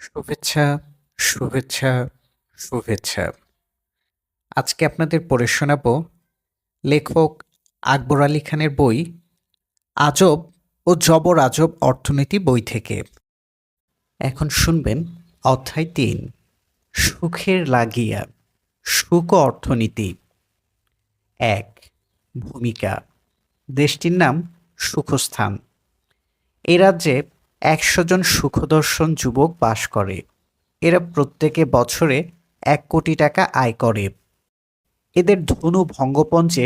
শুভেচ্ছা, শুভেচ্ছা, শুভেচ্ছা। আজকে আপনাদের পড়ে শোনাবো লেখক আকবর আলী খানের বই আজব ও জবর আজব অর্থনীতি বই থেকে। এখন শুনবেন অধ্যায় ৩, সুখের লাগিয়া, সুখ ও অর্থনীতি। ১. ভূমিকা। দেশটির নাম সুখস্থান। এই রাজ্যে ১০০ জন সুখদর্শন যুবক বাস করে। এরা প্রত্যেকে বছরে ১ কোটি টাকা আয় করে। এদের ধনু ভঙ্গপঞ্জে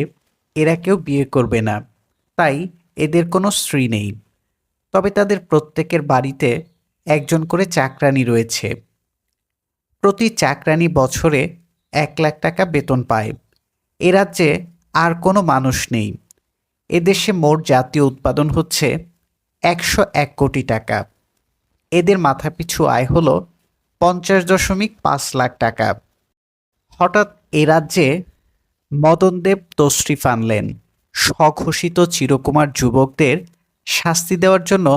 এরা কেউ বিয়ে করবে না, তাই এদের কোনো স্ত্রী নেই। তবে তাদের প্রত্যেকের বাড়িতে একজন করে চাকরানী রয়েছে। প্রতি চাকরানী বছরে ১ লাখ টাকা বেতন পায়। এ রাজ্যে আর কোনো মানুষ নেই। এদেশে মোট জাতীয় উৎপাদন হচ্ছে ১০১ কোটি টাকা। এদের মাথাপিছু আয় হল ৫০.৫ লাখ টাকা। হঠাৎ এ রাজ্যে মদনদেব তশরিফ আনলেন। স্বঘোষিত চিরকুমার যুবকদের শাস্তি দেওয়ার জন্য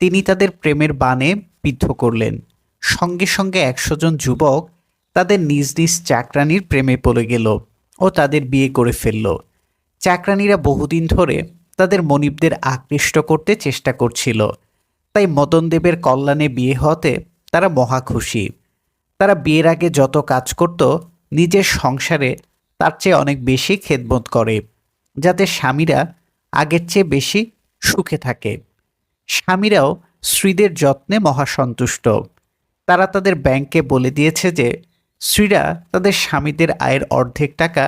তিনি তাদের প্রেমের বাণে বিদ্ধ করলেন। সঙ্গে সঙ্গে ১০০ জন যুবক তাদের নিজ নিজ চাকরানীর প্রেমে পড়ে গেল ও তাদের বিয়ে করে ফেলল। চাকরানীরা বহুদিন ধরে তাদের মনিবদের আকৃষ্ট করতে চেষ্টা করছিল, তাই মদনদেবের কল্যাণে বিয়ে হওয়াতে তারা মহা খুশি। তারা বিয়ের আগে যত কাজ করত নিজের সংসারে তার চেয়ে অনেক বেশি খেদমত করে, যাতে স্বামীরা আগের চেয়ে বেশি সুখে থাকে। স্বামীরাও স্ত্রীদের যত্নে মহাসন্তুষ্ট। তারা তাদের ব্যাংকে বলে দিয়েছে যে স্ত্রীরা তাদের স্বামীদের আয়ের অর্ধেক টাকা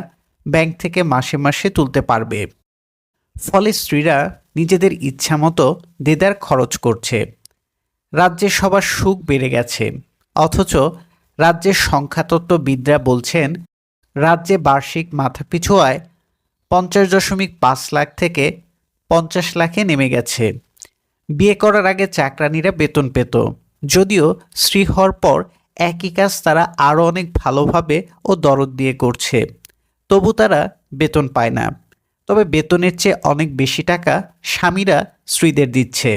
ব্যাংক থেকে মাসে মাসে তুলতে পারবে। ফলে স্ত্রীরা নিজেদের ইচ্ছামতো দেদার খরচ করছে। রাজ্যে সবার সুখ বেড়ে গেছে, অথচ রাজ্যের সংখ্যাতত্ত্ববিদরা বলছেন রাজ্যে বার্ষিক মাথাপিছু আয় ৫০.৫ লাখ থেকে ৫০ লাখে নেমে গেছে। বিয়ে করার আগে চাকরানীরা বেতন পেত, যদিও স্ত্রী হওয়ার পর একই কাজ তারা আরও অনেক ভালোভাবে ও দরদ দিয়ে করছে, তবু তারা বেতন পায় না। তবে বেতনের চেয়ে অনেক বেশি টাকা স্বামীরা স্ত্রীদের দিচ্ছে।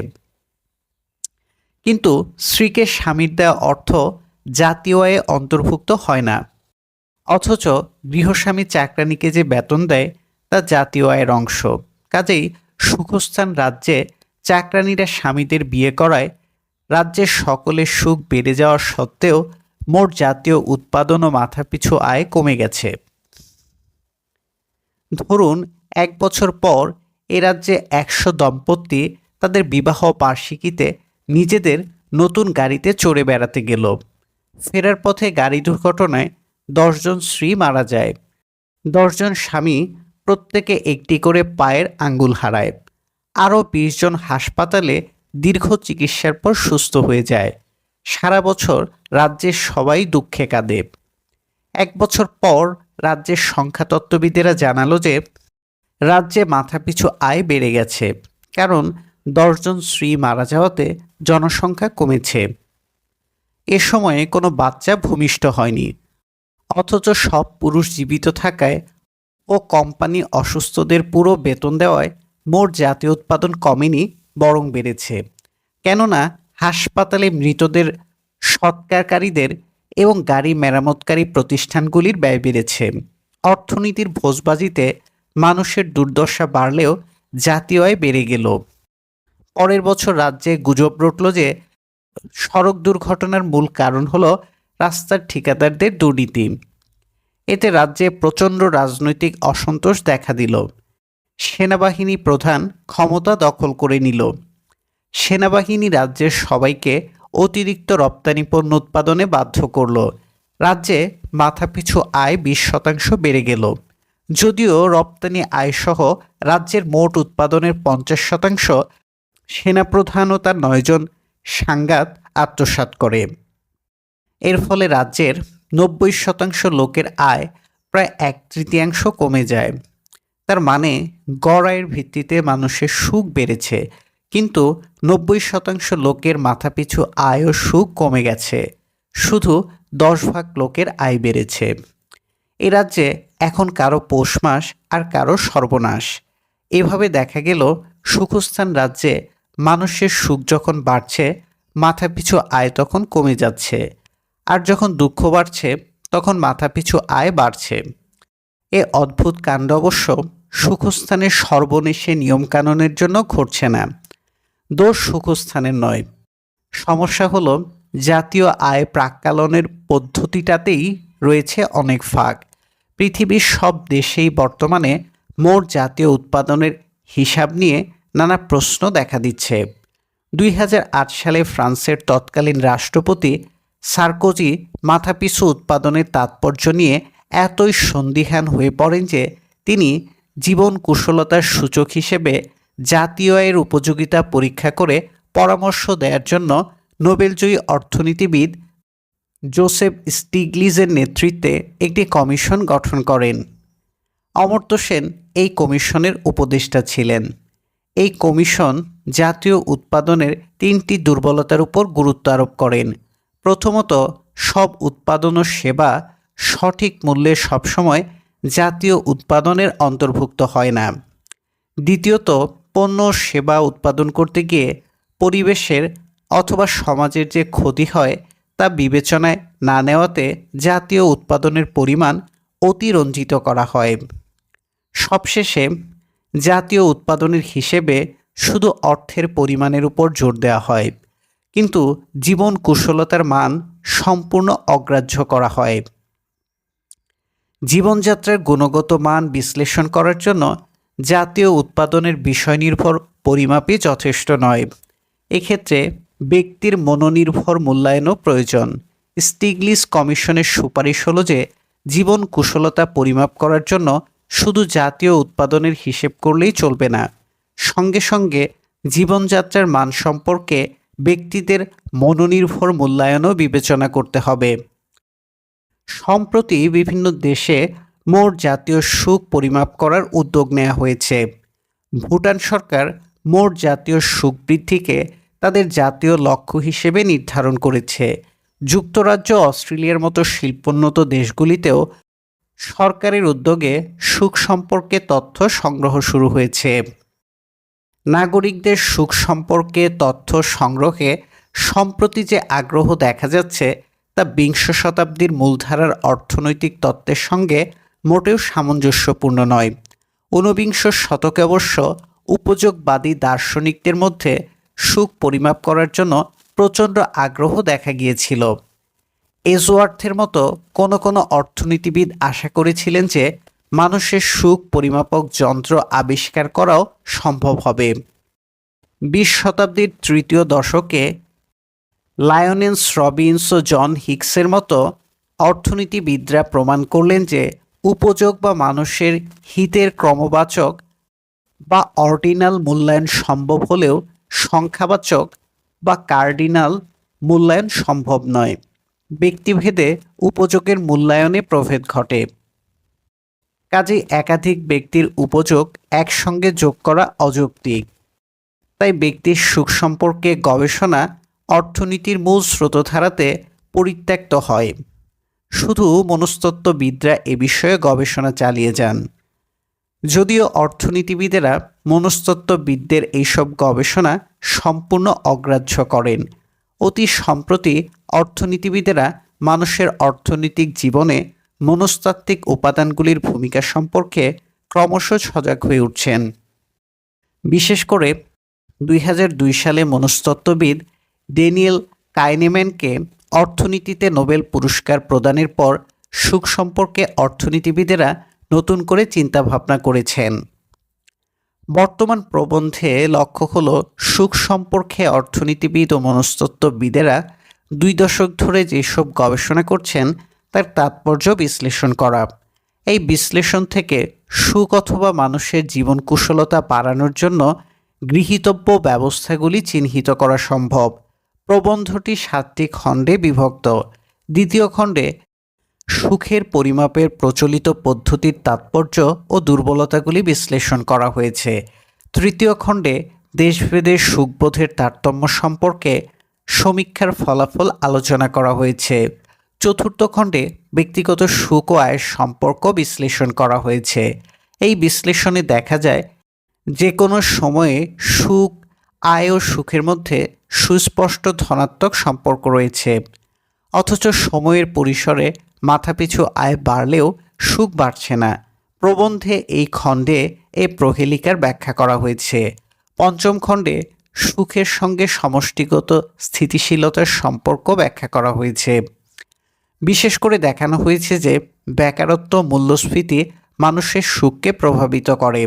কিন্তু স্ত্রীকে স্বামীর দেওয়া অর্থ জাতীয় আয়ে অন্তর্ভুক্ত হয় না, অথচ গৃহস্বামী চাকরানীকে যে বেতন দেয় তা জাতীয় আয়ের অংশ। কাজেই সুখস্থান রাজ্যে চাকরানীরা স্বামীদের বিয়ে করায় রাজ্যের সকলের সুখ বেড়ে যাওয়া সত্ত্বেও মোট জাতীয় উৎপাদন ও মাথাপিছু আয় কমে গেছে। ধরুন ১ বছর পর এ রাজ্যে ১০০ দম্পতি তাদের বিবাহ বার্ষিকীতে নিজেদের নতুন গাড়িতে চড়ে বেড়াতে গেল। ফেরার পথে গাড়ি দুর্ঘটনায় ১০ জন স্ত্রী মারা যায়। ১০ জন স্বামী প্রত্যেকে একটি করে পায়ের আঙ্গুল হারায়। আরও ২০ জন হাসপাতালে দীর্ঘ চিকিৎসার পর সুস্থ হয়ে যায়। সারা বছর রাজ্যের সবাই দুঃখে কাঁদে। ১ বছর পর রাজ্যের সংখ্যাতত্ত্ববিদেরা জানালো যে রাজ্যে মাথাপিছু আয় বেড়ে গেছে, কারণ ১০ জন স্ত্রী মারা যাওয়াতে জনসংখ্যা কমেছে। এ সময়ে কোনো বাচ্চা ভূমিষ্ঠ হয়নি, অথচ সব পুরুষ জীবিত থাকায় ও কোম্পানি অসুস্থদের পুরো বেতন দেওয়ায় মোট জাতীয় উৎপাদন কমেনি, বরং বেড়েছে। কেননা হাসপাতালে মৃতদের সৎকারকারীদের এবং গাড়ি মেরামতকারী প্রতিষ্ঠানগুলির ব্যয় বেড়েছে। অর্থনীতির ভোজবাজিতে মানুষের দুর্দশা বাড়লেও জাতীয় আয় বেড়ে গেল। পরের বছর রাজ্যে গুজব রটল যে সড়ক দুর্ঘটনার মূল কারণ হলো রাস্তার ঠিকাদারদের দুর্নীতি। এতে রাজ্যে প্রচণ্ড রাজনৈতিক অসন্তোষ দেখা দিল। সেনাবাহিনী প্রধান ক্ষমতা দখল করে নিল। সেনাবাহিনী রাজ্যের সবাইকে অতিরিক্ত রপ্তানি পণ্য উৎপাদনে বাধ্য করল। রাজ্যে মাথাপিছু আয় ২০% বেড়ে গেল, যদিও রপ্তানি আয়সহ রাজ্যের মোট উৎপাদনের ৫০% সেনাপ্রধান ও তার ৯ জন সাঙ্গাত আত্মসাৎ করে। এর ফলে রাজ্যের ৯০% লোকের আয় প্রায় ১/৩ কমে যায়। তার মানে গড় আয়ের ভিত্তিতে মানুষের সুখ বেড়েছে, কিন্তু ৯০% লোকের মাথাপিছু আয় ও সুখ কমে গেছে। শুধু ১০ ভাগ লোকের আয় বেড়েছে। এ রাজ্যে এখন কারো পৌষ মাস আর কারো সর্বনাশ। এভাবে দেখা গেল সুখস্থান রাজ্যে মানুষের সুখ যখন বাড়ছে, মাথাপিছু আয় তখন কমে যাচ্ছে, আর যখন দুঃখ বাড়ছে তখন মাথাপিছু আয় বাড়ছে। এ অদ্ভুত কাণ্ড অবশ্য সুখস্থানের সর্বনেশে নিয়মকানুনের জন্য ঘটছে না, দোষ সুখস্থানের নয়। সমস্যা হলো জাতীয় আয় প্রাক্কালনের পদ্ধতিটাতেই রয়েছে অনেক ফাঁক। পৃথিবীর সব দেশেই বর্তমানে মোট জাতীয় উৎপাদনের হিসাব নিয়ে নানা প্রশ্ন দেখা দিচ্ছে। 2008 সালে ফ্রান্সের তৎকালীন রাষ্ট্রপতি সার্কোজি মাথাপিছু উৎপাদনের তাৎপর্য নিয়ে এতই সন্দিহান হয়ে পড়েন যে তিনি জীবন কুশলতার সূচক হিসেবে জাতীয় আয়ের উপযোগিতা পরীক্ষা করে পরামর্শ দেওয়ার জন্য নোবেলজয়ী অর্থনীতিবিদ জোসেফ স্টিগলিজের নেতৃত্বে একটি কমিশন গঠন করেন। অমর্ত্য সেন এই কমিশনের উপদেষ্টা ছিলেন। এই কমিশন জাতীয় উৎপাদনের 3টি দুর্বলতার উপর গুরুত্ব আরোপ করেন। প্রথমত, সব উৎপাদন ও সেবা সঠিক মূল্যে সবসময় জাতীয় উৎপাদনের অন্তর্ভুক্ত হয় না। দ্বিতীয়ত, পণ্য সেবা উৎপাদন করতে গিয়ে পরিবেশের অথবা সমাজের যে ক্ষতি হয় তা বিবেচনায় না নেওয়াতে জাতীয় উৎপাদনের পরিমাণ অতিরঞ্জিত করা হয়। সবশেষে জাতীয় উৎপাদনের হিসেবে শুধু অর্থের পরিমাণের উপর জোর দেওয়া হয়, কিন্তু জীবন কুশলতার মান সম্পূর্ণ অগ্রাহ্য করা হয়। জীবনযাত্রার গুণগত মান বিশ্লেষণ করার জন্য জাতীয় উৎপাদনের বিষয় নির্ভর পরিমাপই যথেষ্ট নয়। এক্ষেত্রে ব্যক্তির মনোনির্ভর মূল্যায়নও প্রয়োজন। স্টিগলিস কমিশনের সুপারিশ হলো যে জীবন কুশলতা পরিমাপ করার জন্য শুধু জাতীয় উৎপাদনের হিসেব করলেই চলবে না, সঙ্গে সঙ্গে জীবনযাত্রার মান সম্পর্কে ব্যক্তিদের মনোনির্ভর মূল্যায়নও বিবেচনা করতে হবে। সম্প্রতি বিভিন্ন দেশে মোট জাতীয় সুখ পরিমাপ করার উদ্যোগ নেওয়া হয়েছে। ভুটান সরকার মোট জাতীয় সুখ বৃদ্ধিকে তাদের জাতীয় লক্ষ্য হিসেবে নির্ধারণ করেছে। যুক্তরাজ্য, অস্ট্রেলিয়ার মতো শিল্পোন্নত দেশগুলিতেও সরকারের উদ্যোগে সুখ সম্পর্কে তথ্য সংগ্রহ শুরু হয়েছে। নাগরিকদের সুখ সম্পর্কে তথ্য সংগ্রহে সম্প্রতি যে আগ্রহ দেখা যাচ্ছে তা বিংশ শতাব্দীর মূলধারার অর্থনৈতিক তত্ত্বের সঙ্গে মোটেও সামঞ্জস্যপূর্ণ নয়। ঊনবিংশ শতকে অবশ্য উপযোগবাদী দার্শনিকদের মধ্যে সুখ পরিমাপ করার জন্য প্রচণ্ড আগ্রহ দেখা গিয়েছিল। এজওয়ার্থের মতো কোনো অর্থনীতিবিদ আশা করেছিলেন যে মানুষের সুখ পরিমাপক যন্ত্র আবিষ্কার করাও সম্ভব হবে। 20 শতাব্দীর তৃতীয় দশকে লায়নেন্স রবিনস ও জন হিক্সের মতো অর্থনীতিবিদরা প্রমাণ করলেন যে উপযোগ বা মানুষের হিতের ক্রমবাচক বা অর্ডিনাল মূল্যায়ন সম্ভব হলেও সংখ্যাবাচক বা কার্ডিনাল মূল্যায়ন সম্ভব নয়। ব্যক্তিভেদে উপযোগের মূল্যায়নে প্রভেদ ঘটে। কাজেই একাধিক ব্যক্তির উপযোগ একসঙ্গে যোগ করা অযৌক্তিক। তাই ব্যক্তির সুখ সম্পর্কে গবেষণা অর্থনীতির মূল স্রোতধারাতে পরিত্যক্ত হয়। শুধু মনস্তত্ত্ববিদরা এ বিষয়ে গবেষণা চালিয়ে যান। যদিও অর্থনীতিবিদেরা মনস্তত্ত্ববিদদের এইসব গবেষণা সম্পূর্ণ অগ্রাহ্য করেন। অতি সম্প্রতি অর্থনীতিবিদেরা মানুষের অর্থনৈতিক জীবনে মনস্তাত্ত্বিক উপাদানগুলির ভূমিকা সম্পর্কে ক্রমশ সজাগ হয়ে উঠছেন। বিশেষ করে 2002 সালে মনস্তত্ত্ববিদ ড্যানিয়েল কাইনেম্যানকে অর্থনীতিতে নোবেল পুরস্কার প্রদানের পর সুখ সম্পর্কে অর্থনীতিবিদেরা নতুন করে চিন্তাভাবনা করেছেন। বর্তমান প্রবন্ধে লক্ষ্য হল সুখ সম্পর্কে অর্থনীতিবিদ ও মনস্তত্ত্ববিদেরা 2 দশক ধরে যেসব গবেষণা করছেন তার তাৎপর্য বিশ্লেষণ করা। এই বিশ্লেষণ থেকে সুখ অথবা মানুষের জীবন কুশলতা বাড়ানোর জন্য গৃহীতব্য ব্যবস্থাগুলি চিহ্নিত করা সম্ভব। প্রবন্ধটি 7টি খণ্ডে বিভক্ত। দ্বিতীয় খণ্ডে সুখের পরিমাপের প্রচলিত পদ্ধতির তাৎপর্য ও দুর্বলতাগুলি বিশ্লেষণ করা হয়েছে। তৃতীয় খণ্ডে দেশভেদে সুখবোধের তারতম্য সম্পর্কে সমীক্ষার ফলাফল আলোচনা করা হয়েছে। চতুর্থ খণ্ডে ব্যক্তিগত সুখ ও আয়ের সম্পর্ক বিশ্লেষণ করা হয়েছে। এই বিশ্লেষণে দেখা যায় যে কোনো সময়ে সুখ, আয় ও সুখের মধ্যে সুস্পষ্ট ধনাত্মক সম্পর্ক রয়েছে, অথচ সময়ের পরিসরে মাথাপিছু আয় বাড়লেও সুখ বাড়ছে না। প্রবন্ধে এই খণ্ডে এই প্রহেলিকার ব্যাখ্যা করা হয়েছে। পঞ্চম খণ্ডে সুখের সঙ্গে সমষ্টিগত স্থিতিশীলতার সম্পর্ক ব্যাখ্যা করা হয়েছে। বিশেষ করে দেখানো হয়েছে যে বেকারত্ব মূল্যস্ফীতি মানুষের সুখকে প্রভাবিত করে।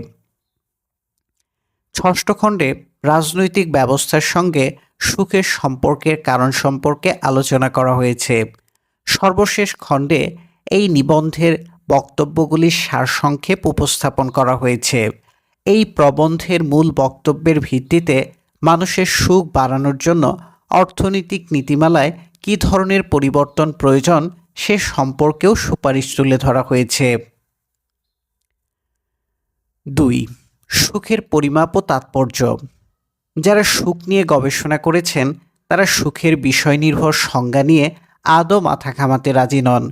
ষষ্ঠ খণ্ডে রাজনৈতিক ব্যবস্থার সঙ্গে সুখের সম্পর্কের কারণ সম্পর্কে আলোচনা করা হয়েছে। সর্বশেষ খণ্ডে এই নিবন্ধের বক্তব্যগুলির সারসংক্ষেপ উপস্থাপন করা হয়েছে। এই প্রবন্ধের মূল বক্তব্যের ভিত্তিতে মানুষের সুখ বাড়ানোর জন্য অর্থনৈতিক নীতিমালায় কী ধরনের পরিবর্তন প্রয়োজন সে সম্পর্কেও সুপারিশ তুলে ধরা হয়েছে। 2. সুখের পরিমাপ ও তাৎপর্য। যারা সুখ নিয়ে গবেষণা করেছেন তারা সুখের বিষয় নির্ভর সংজ্ঞা নিয়ে আদৌ মাথা ঘামাতে রাজি নন।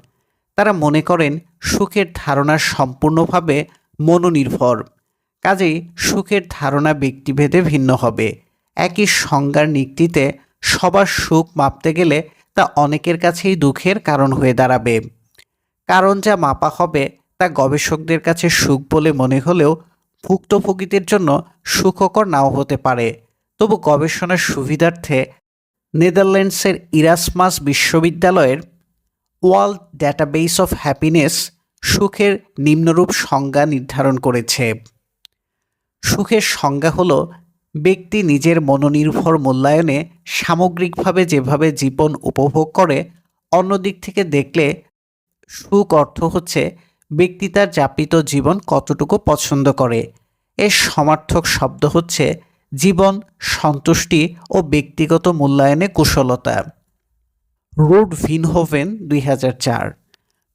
তারা মনে করেন সুখের ধারণা সম্পূর্ণভাবে মনোনির্ভর। কাজেই সুখের ধারণা ব্যক্তিভেদে ভিন্ন হবে। একই সংজ্ঞার নিক্তিতে সবার সুখ মাপতে গেলে তা অনেকের কাছেই দুঃখের কারণ হয়ে দাঁড়াবে। কারণ যা মাপা হবে তা গবেষকদের কাছে সুখ বলে মনে হলেও ভুক্তভোগীদের জন্য সুখকর নাও হতে পারে। তবু গবেষণার সুবিধার্থে নেদারল্যান্ডসের ইরাসমাস বিশ্ববিদ্যালয়ের ওয়ার্ল্ড ডেটাবেস অফ হ্যাপিনেস সুখের নিম্নরূপ সংজ্ঞা নির্ধারণ করেছে। সুখের সংজ্ঞা হল ব্যক্তি নিজের মনোনির্ভর মূল্যায়নে সামগ্রিকভাবে যেভাবে জীবন উপভোগ করে। অন্যদিক থেকে দেখলে সুখ অর্থ হচ্ছে ব্যক্তি তার যাপিত জীবন কতটুকু পছন্দ করে। এর সমার্থক শব্দ হচ্ছে জীবন, সন্তুষ্টি ও ব্যক্তিগত মূল্যায়নে কুশলতা। রুড ভিনহোভেন 2004।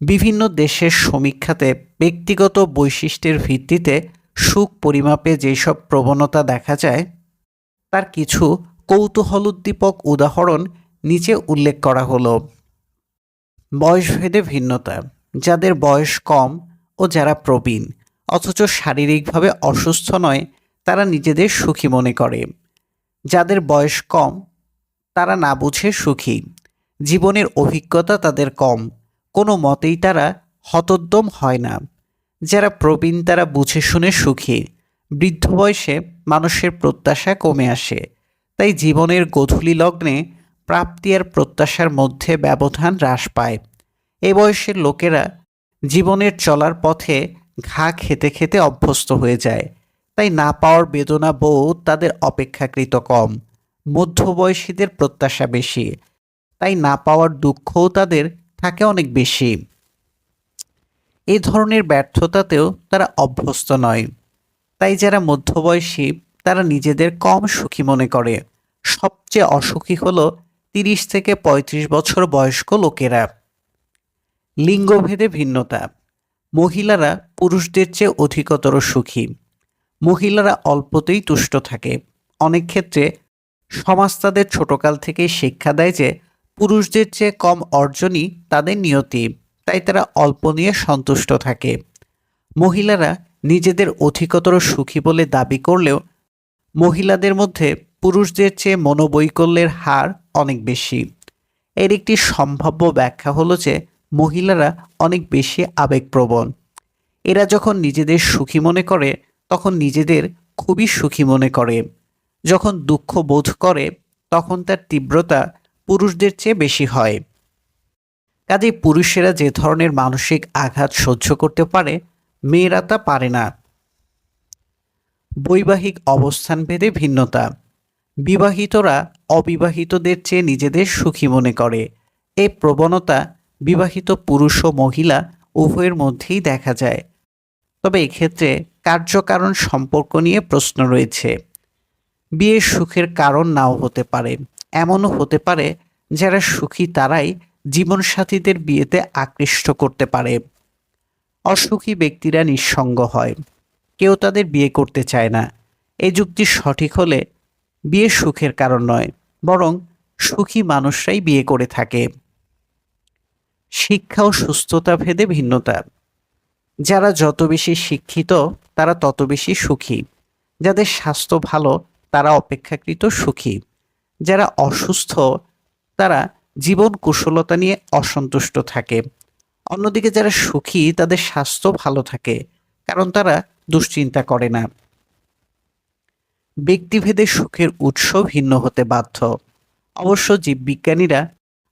বিভিন্ন দেশের সমীক্ষাতে ব্যক্তিগত বৈশিষ্ট্যের ভিত্তিতে সুখ পরিমাপে যেসব প্রবণতা দেখা যায় তার কিছু কৌতূহলোদ্দীপক উদাহরণ নিচে উল্লেখ করা হলো। বয়সভেদে ভিন্নতা। যাদের বয়স কম ও যারা প্রবীণ অথচ শারীরিকভাবে অসুস্থ নয় তারা নিজেদের সুখী মনে করে। যাদের বয়স কম তারা না বুঝে সুখী। জীবনের অভিজ্ঞতা তাদের কম, কোনো মতেই তারা হতোদ্যম হয় না। যারা প্রবীণ তারা বুঝে শুনে সুখী। বৃদ্ধ বয়সে মানুষের প্রত্যাশা কমে আসে, তাই জীবনের গোধূলি লগ্নে প্রাপ্তি আর প্রত্যাশার মধ্যে ব্যবধান হ্রাস পায়। এ বয়সের লোকেরা জীবনের চলার পথে ঘা খেতে খেতে অভ্যস্ত হয়ে যায়, তাই না পাওয়ার বেদনা বোধ তাদের অপেক্ষাকৃত কম। মধ্যবয়সীদের প্রত্যাশা বেশি, তাই না পাওয়ার দুঃখও তাদের থাকে অনেক বেশি। এই ধরনের ব্যর্থতাতেও তারা অভ্যস্ত নয়, তাই যারা মধ্যবয়সী তারা নিজেদের কম সুখী মনে করে। সবচেয়ে অসুখী হলো 30 থেকে 35 বছর বয়স্ক লোকেরা। লিঙ্গভেদে ভিন্নতা। মহিলারা পুরুষদের চেয়ে অধিকতর সুখী। মহিলারা অল্পতেই তুষ্ট থাকে। অনেক ক্ষেত্রে সমাজ তাদের ছোটকাল থেকেই শিক্ষা দেয় যে পুরুষদের চেয়ে কম অর্জনই তাদের নিয়তি, তাই তারা অল্প নিয়ে সন্তুষ্ট থাকে। মহিলারা নিজেদের অধিকতর সুখী বলে দাবি করলেও মহিলাদের মধ্যে পুরুষদের চেয়ে মনোবৈকল্যের হার অনেক বেশি। এর একটি সম্ভাব্য ব্যাখ্যা হলো যে মহিলারা অনেক বেশি আবেগপ্রবণ। এরা যখন নিজেদের সুখী মনে করে তখন নিজেদের খুবই সুখী মনে করে। যখন দুঃখ বোধ করে তখন তার তীব্রতা পুরুষদের চেয়ে বেশি হয়। কাজেই পুরুষেরা যে ধরনের মানসিক আঘাত সহ্য করতে পারে মেয়েরা তা পারে না। বৈবাহিক অবস্থান ভেদে ভিন্নতা। বিবাহিতরা অবিবাহিতদের চেয়ে নিজেদের সুখী মনে করে। এই প্রবণতা বিবাহিত পুরুষ ও মহিলা উভয়ের মধ্যেই দেখা যায়। তবে এক্ষেত্রে কার্যকারণ সম্পর্ক নিয়ে প্রশ্ন রয়েছে। বিয়ে সুখের কারণ নাও হতে পারে। এমনও হতে পারে যারা সুখী তারাই জীবনসাথীদের বিয়েতে আকৃষ্ট করতে পারে। অসুখী ব্যক্তিরা নিঃসঙ্গ হয়, কেউ তাদের বিয়ে করতে চায় না। এই যুক্তি সঠিক হলে বিয়ে সুখের কারণ নয়, বরং সুখী মানুষরাই বিয়ে করে থাকে। শিক্ষা ও সুস্থতা ভেদে ভিন্নতা। যারা যত বেশি শিক্ষিত তারা তত বেশি সুখী। যাদের স্বাস্থ্য ভালো তারা অপেক্ষাকৃত সুখী। যারা অসুস্থ তারা জীবন কুশলতা নিয়ে অসন্তুষ্ট থাকে। অন্যদিকে যারা সুখী তাদের স্বাস্থ্য ভালো থাকে, কারণ তারা দুশ্চিন্তা করে না। ব্যক্তিভেদে সুখের উৎস ভিন্ন হতে বাধ্য। অবশ্য জীববিজ্ঞানীরা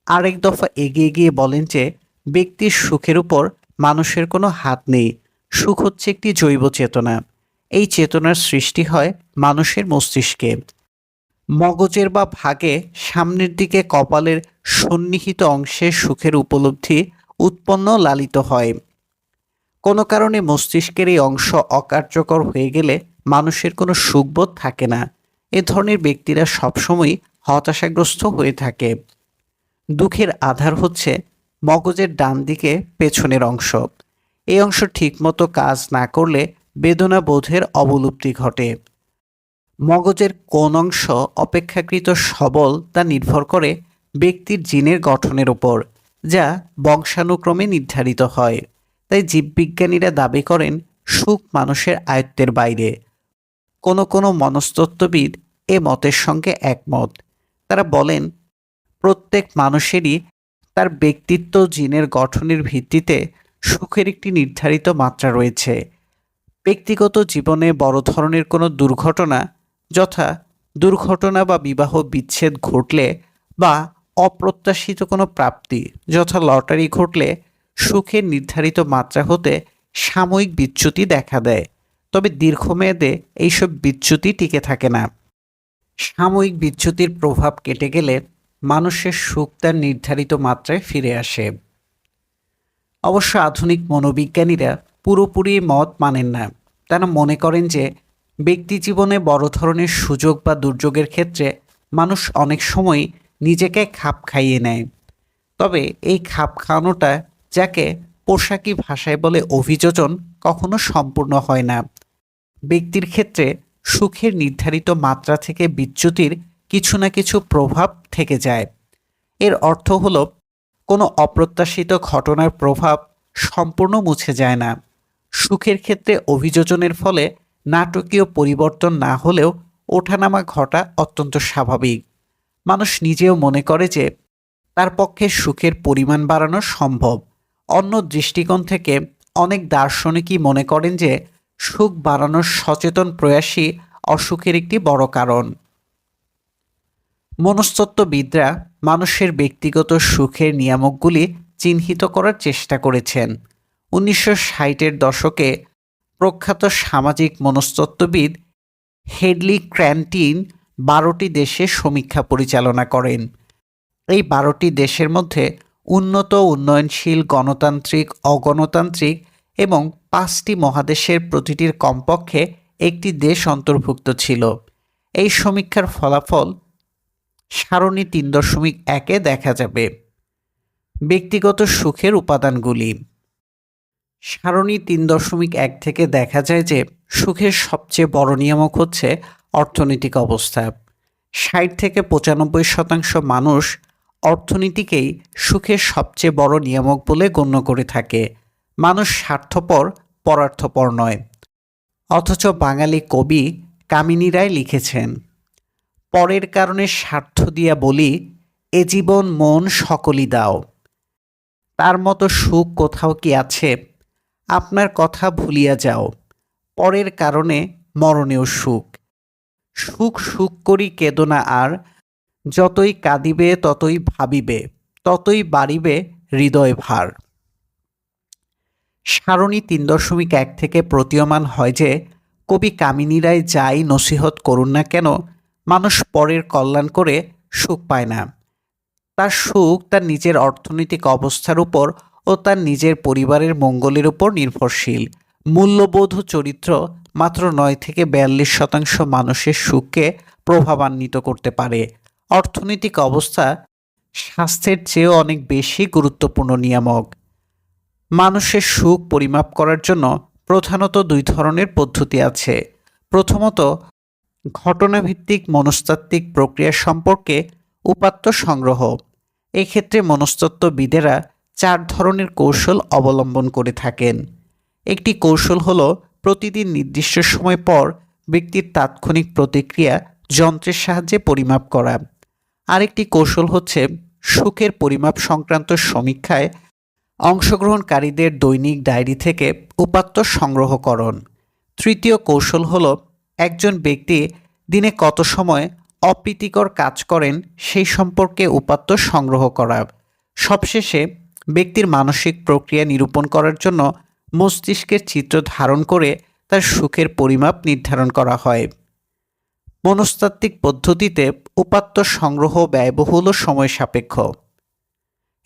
আরেক দফা এগিয়ে গিয়ে বলেন যে ব্যক্তির সুখের উপর মানুষের কোনো হাত নেই। সুখ হচ্ছে একটি জৈব চেতনা। এই চেতনার সৃষ্টি হয় মানুষের মস্তিষ্কে। মগজের বা ভাগে সামনের দিকে কপালের সন্নিহিত অংশে সুখের উপলব্ধি উৎপন্ন লালিত হয়। কোনো কারণে মস্তিষ্কের এই অংশ অকার্যকর হয়ে গেলে মানুষের কোনো সুখবোধ থাকে না। এ ধরনের ব্যক্তিরা সবসময় হতাশাগ্রস্ত হয়ে থাকে। দুঃখের আধার হচ্ছে মগজের ডান দিকে পেছনের অংশ। এই অংশ ঠিকমতো কাজ না করলে বেদনা বোধের অবলুপ্তি ঘটে। মগজের কোন অংশ অপেক্ষাকৃত সবল তা নির্ভর করে ব্যক্তির জিনের গঠনের উপর, যা বংশানুক্রমে নির্ধারিত হয়। তাই জীববিজ্ঞানীরা দাবি করেন সুখ মানুষের আয়ত্তের বাইরে। কোনো মনস্তত্ত্ববিদ এ মতের সঙ্গে একমত। তারা বলেন প্রত্যেক মানুষেরই তার ব্যক্তিত্ব জিনের গঠনের ভিত্তিতে সুখের একটি নির্ধারিত মাত্রা রয়েছে। ব্যক্তিগত জীবনে বড় ধরনের কোনো দুর্ঘটনা, যথা দুর্ঘটনা বা বিবাহ বিচ্ছেদ ঘটলে বা অপ্রত্যাশিত কোনো প্রাপ্তি, যথা লটারি ঘটলে সুখের নির্ধারিত মাত্রা হতে সাময়িক বিচ্যুতি দেখা দেয়। তবে দীর্ঘমেয়াদে এইসব বিচ্যুতি টিকে থাকে না। সাময়িক বিচ্যুতির প্রভাব কেটে গেলে মানুষের সুখ তার নির্ধারিত মাত্রায় ফিরে আসে। অবশ্য আধুনিক মনোবিজ্ঞানীরা পুরোপুরি মত মানেন না। তারা মনে করেন যে ব্যক্তি জীবনে বড় ধরনের সুযোগ বা দুর্যোগের ক্ষেত্রে মানুষ অনেক সময় নিজেকে খাপ খাইয়ে নেয়। তবে এই খাপ খাওয়ানোটা, যাকে পোশাকি ভাষায় বলে অভিযোজন, কখনো সম্পূর্ণ হয় না। ব্যক্তির ক্ষেত্রে সুখের নির্ধারিত মাত্রা থেকে বিচ্যুতির কিছু না কিছু প্রভাব থেকে যায়। এর অর্থ হলো কোনো অপ্রত্যাশিত ঘটনার প্রভাব সম্পূর্ণ মুছে যায় না। সুখের ক্ষেত্রে অভিযোজনের ফলে নাটকীয় পরিবর্তন না হলেও ওঠানামা ঘটা অত্যন্ত স্বাভাবিক। মানুষ নিজেও মনে করে যে তার পক্ষে সুখের পরিমাণ বাড়ানো সম্ভব। অন্য দৃষ্টিকোণ থেকে অনেক দার্শনিকই মনে করেন যে সুখ বাড়ানোর সচেতন প্রয়াসই অসুখের একটি বড় কারণ। মনস্তত্ত্ববিদরা মানুষের ব্যক্তিগত সুখের নিয়ামকগুলি চিহ্নিত করার চেষ্টা করেছেন। 1960-এর দশকে প্রখ্যাত সামাজিক মনস্তত্ত্ববিদ হেডলি ক্র্যান্টিন 12টি দেশে সমীক্ষা পরিচালনা করেন। এই 12টি দেশের মধ্যে উন্নত, উন্নয়নশীল, গণতান্ত্রিক, অগণতান্ত্রিক এবং 5টি মহাদেশের প্রতিটির কমপক্ষে একটি দেশ অন্তর্ভুক্ত ছিল। এই সমীক্ষার ফলাফল সারণী 3.1-এ দেখা যাবে। ব্যক্তিগত সুখের উপাদানগুলি। সারণী 3.1 থেকে দেখা যায় যে সুখের সবচেয়ে বড় নিয়ামক হচ্ছে অর্থনৈতিক অবস্থা। 60-95% মানুষ অর্থনীতিকেই সুখের সবচেয়ে বড় নিয়ামক বলে গণ্য করে থাকে। মানুষ স্বার্থপর, পরার্থপর নয়। অথচ বাঙালি কবি কামিনী রায় লিখেছেন, পরের কারণে স্বার্থ দিয়া বলি, এ জীবন মন সকলই দাও। তার মতো সুখ কোথাও কি আছে? আপনার কথা ভুলিয়া যাও, পরের কারণে মরণেও সুখ। সুখ সুখ করি কেদো না আর, যতই কাঁদিবে ততই ভাবিবে, ততই বাড়িবে হৃদয় ভার। সারণী 3.1 থেকে প্রতীয়মান হয় যে কবি কামিনী রায় যাই নসিহত করুন না কেন, মানুষ পরের কল্যাণ করে সুখ পায় না। তার সুখ তার নিজের অর্থনৈতিক অবস্থার উপর ও তার নিজের পরিবারের মঙ্গলের উপর নির্ভরশীল। মূল্যবোধ ও চরিত্র মাত্র 9-42% মানুষের সুখকে প্রভাবান্বিত করতে পারে। অর্থনৈতিক অবস্থা স্বাস্থ্যের চেয়েও অনেক বেশি গুরুত্বপূর্ণ নিয়ামক। মানুষের সুখ পরিমাপ করার জন্য প্রধানত 2 ধরনের পদ্ধতি আছে। প্রথমত, ঘটনাভিত্তিক মনস্তাত্ত্বিক প্রক্রিয়া সম্পর্কে উপাত্ত সংগ্রহ। এক্ষেত্রে মনস্তত্ত্ববিদেরা 4 ধরনের কৌশল অবলম্বন করে থাকেন। একটি কৌশল হলো প্রতিদিন নির্দিষ্ট সময় পর ব্যক্তির তাৎক্ষণিক প্রতিক্রিয়া যন্ত্রের সাহায্যে পরিমাপ করা। আরেকটি কৌশল হচ্ছে সুখের পরিমাপ সংক্রান্ত সমীক্ষায় অংশগ্রহণকারীদের দৈনিক ডায়েরি থেকে উপাত্ত সংগ্রহকরণ। তৃতীয় কৌশল হল একজন ব্যক্তি দিনে কত সময় অপ্রীতিকর কাজ করেন সেই সম্পর্কে উপাত্ত সংগ্রহ করা। সবশেষে ব্যক্তির মানসিক প্রক্রিয়া নিরূপণ করার জন্য মস্তিষ্কের চিত্র ধারণ করে তার সুখের পরিমাপ নির্ধারণ করা হয়। মনস্তাত্ত্বিক পদ্ধতিতে উপাত্ত সংগ্রহ ব্যয়বহুল ও সময় সাপেক্ষ।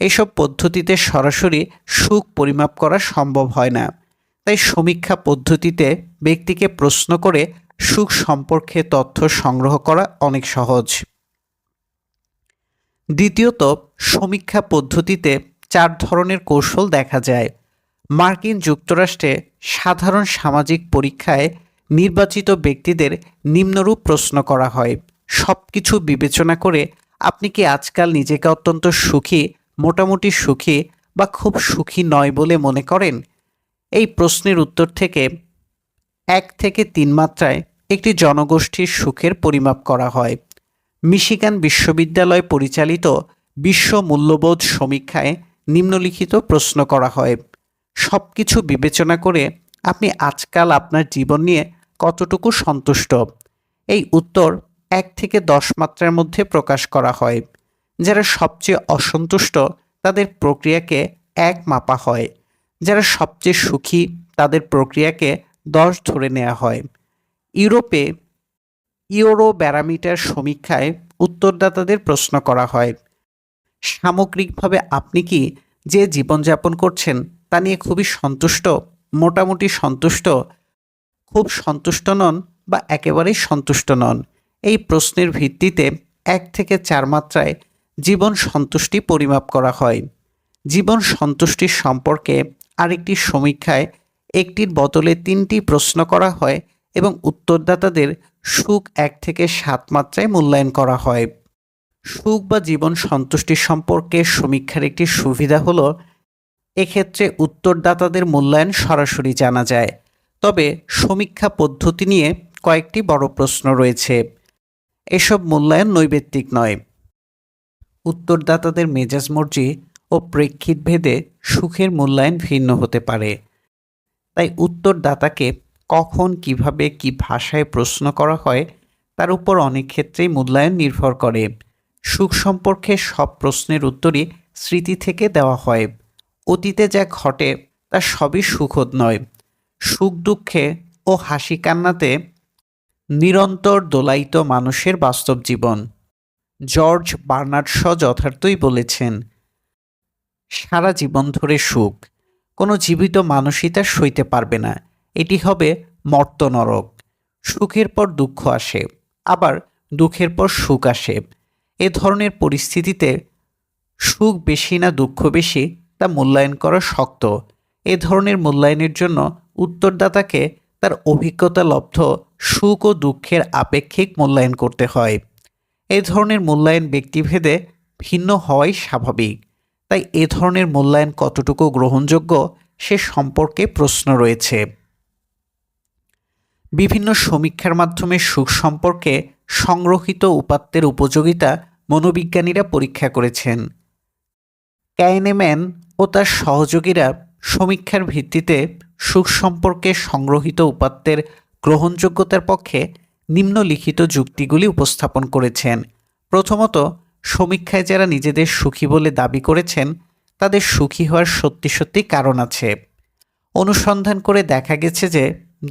এইসব পদ্ধতিতে সরাসরি সুখ পরিমাপ করা সম্ভব হয় না, তাই সমীক্ষা পদ্ধতিতে ব্যক্তিকে প্রশ্ন করে সুখ সম্পর্কে তথ্য সংগ্রহ করা অনেক সহজ। দ্বিতীয়ত, সমীক্ষা পদ্ধতিতে 4 ধরনের কৌশল দেখা যায়। মার্কিন যুক্তরাষ্ট্রে সাধারণ সামাজিক পরীক্ষায় নির্বাচিত ব্যক্তিদের নিম্নরূপ প্রশ্ন করা হয়: সব কিছু বিবেচনা করে আপনি কি আজকাল নিজেকে অত্যন্ত সুখী, মোটামুটি সুখী বা খুব সুখী নয় বলে মনে করেন? এই প্রশ্নের উত্তর থেকে 1 থেকে 3 মাত্রায় একটি জনগোষ্ঠীর সুখের পরিমাপ করা হয়। মিশিগান বিশ্ববিদ্যালয় পরিচালিত বিশ্ব মূল্যবোধ সমীক্ষায় নিম্নলিখিত প্রশ্ন করা হয়: সব কিছু বিবেচনা করে আপনি আজকাল আপনার জীবন নিয়ে কতটুকু সন্তুষ্ট? এই উত্তর 1 থেকে 10 মাত্রার মধ্যে প্রকাশ করা হয়। যারা সবচেয়ে অসন্তুষ্ট তাদের প্রক্রিয়াকে 1 মাপা হয়, যারা সবচেয়ে সুখী তাদের প্রক্রিয়াকে 10 ধরে নেওয়া হয়। ইউরোপে ইউরো ব্যারোমিটার সমীক্ষায় উত্তরদাতাদের প্রশ্ন করা হয়: সামগ্রিকভাবে আপনি কি যে জীবনযাপন করছেন তা নিয়ে খুবই সন্তুষ্ট, মোটামুটি সন্তুষ্ট, খুব সন্তুষ্ট নন বা একেবারেই সন্তুষ্ট নন? এই প্রশ্নের ভিত্তিতে 1 থেকে 4 মাত্রায় জীবন সন্তুষ্টি পরিমাপ করা হয়। জীবন সন্তুষ্টির সম্পর্কে আরেকটি সমীক্ষায় একটির বদলে 3টি প্রশ্ন করা হয় এবং উত্তরদাতাদের সুখ 1 থেকে 7 মাত্রায় মূল্যায়ন করা হয়। সুখ বা জীবন সন্তুষ্টি সম্পর্কে সমীক্ষার একটি সুবিধা হলো এক্ষেত্রে উত্তরদাতাদের মূল্যায়ন সরাসরি জানা যায়। তবে সমীক্ষা পদ্ধতি নিয়ে কয়েকটি বড় প্রশ্ন রয়েছে। এসব মূল্যায়ন নৈবেত্তিক নয়। উত্তরদাতাদের মেজাজ মর্জি ও প্রেক্ষিত ভেদে সুখের মূল্যায়ন ভিন্ন হতে পারে। তাই উত্তরদাতাকে কখন, কিভাবে, কি ভাষায় প্রশ্ন করা হয় তার উপর অনেক ক্ষেত্রেই মূল্যায়ন নির্ভর করে। সুখ সম্পর্কে সব প্রশ্নের উত্তরই স্মৃতি থেকে দেওয়া হয়। অতীতে যা ঘটে তা সবই সুখদ নয়। সুখ দুঃখে ও হাসি কান্নাতে নিরন্তর দোলায়িত মানুষের বাস্তব জীবন। জর্জ বার্নার্ড শ যথার্থই বলেছেন, সারা জীবন ধরে সুখ কোনো জীবিত মানুষই তা সইতে পারবে না। এটি হবে মর্ত্যনরক। সুখের পর দুঃখ আসে, আবার দুঃখের পর সুখ আসে। এ ধরনের পরিস্থিতিতে সুখ বেশি না দুঃখ বেশি তা মূল্যায়ন করা শক্ত। এ ধরনের মূল্যায়নের জন্য উত্তরদাতাকে তার অভিজ্ঞতা লব্ধ সুখ ও দুঃখের আপেক্ষিক মূল্যায়ন করতে হয়। এ ধরনের মূল্যায়ন ব্যক্তিভেদে ভিন্ন হওয়াই স্বাভাবিক। তাই এ ধরনের মূল্যায়ন কতটুকু গ্রহণযোগ্য সে সম্পর্কে প্রশ্ন রয়েছে। বিভিন্ন সমীক্ষার মাধ্যমে সুখ সম্পর্কে সংগ্রহীত উপাত্তের উপযোগিতা মনোবিজ্ঞানীরা পরীক্ষা করেছেন। কাইনেম্যান ও তার সহযোগীরা সমীক্ষার ভিত্তিতে সুখ সম্পর্কে সংগ্রহীত উপাত্তের গ্রহণযোগ্যতার পক্ষে নিম্নলিখিত যুক্তিগুলি উপস্থাপন করেছেন। প্রথমত, সমীক্ষায় যারা নিজেদের সুখী বলে দাবি করেছেন তাদের সুখী হওয়ার সত্যি সত্যি কারণ আছে। অনুসন্ধান করে দেখা গেছে যে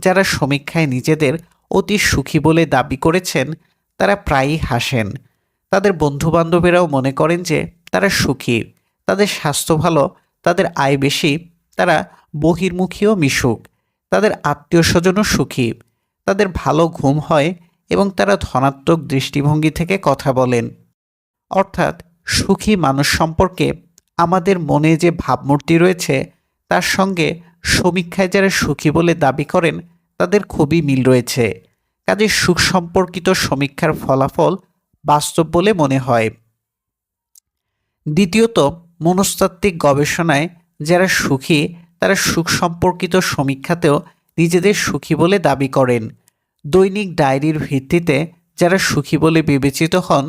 যারা সমীক্ষায় নিজেদের অতি সুখী বলে দাবি করেছেন তারা প্রায়ই হাসেন। তাদের বন্ধুবান্ধবেরাও মনে করেন যে তারা সুখী, তাদের স্বাস্থ্য ভালো, তাদের আয় বেশি, তারা বহির্মুখী ও মিশুক, তাদের আত্মীয় স্বজনও সুখী, তাদের ভালো ঘুম হয় এবং তারা ধনাত্মক দৃষ্টিভঙ্গি থেকে কথা বলেন। অর্থাৎ সুখী মানুষ সম্পর্কে আমাদের মনে যে ভাবমূর্তি রয়েছে তার সঙ্গে সমীক্ষায় যারা সুখী বলে দাবি করেন তাদের খুবই মিল রয়েছে। কাজে সুখ সম্পর্কিত সমীক্ষার ফলাফল বাস্তব বলে মনে হয়। দ্বিতীয়ত, মনস্তাত্ত্বিক গবেষণায় যারা সুখী তারা সুখ সম্পর্কিত সমীক্ষাতেও নিজেদের সুখী বলে দাবি করেন। দৈনিক ডায়েরির ভিত্তিতে যারা সুখী বলে বিবেচিত হন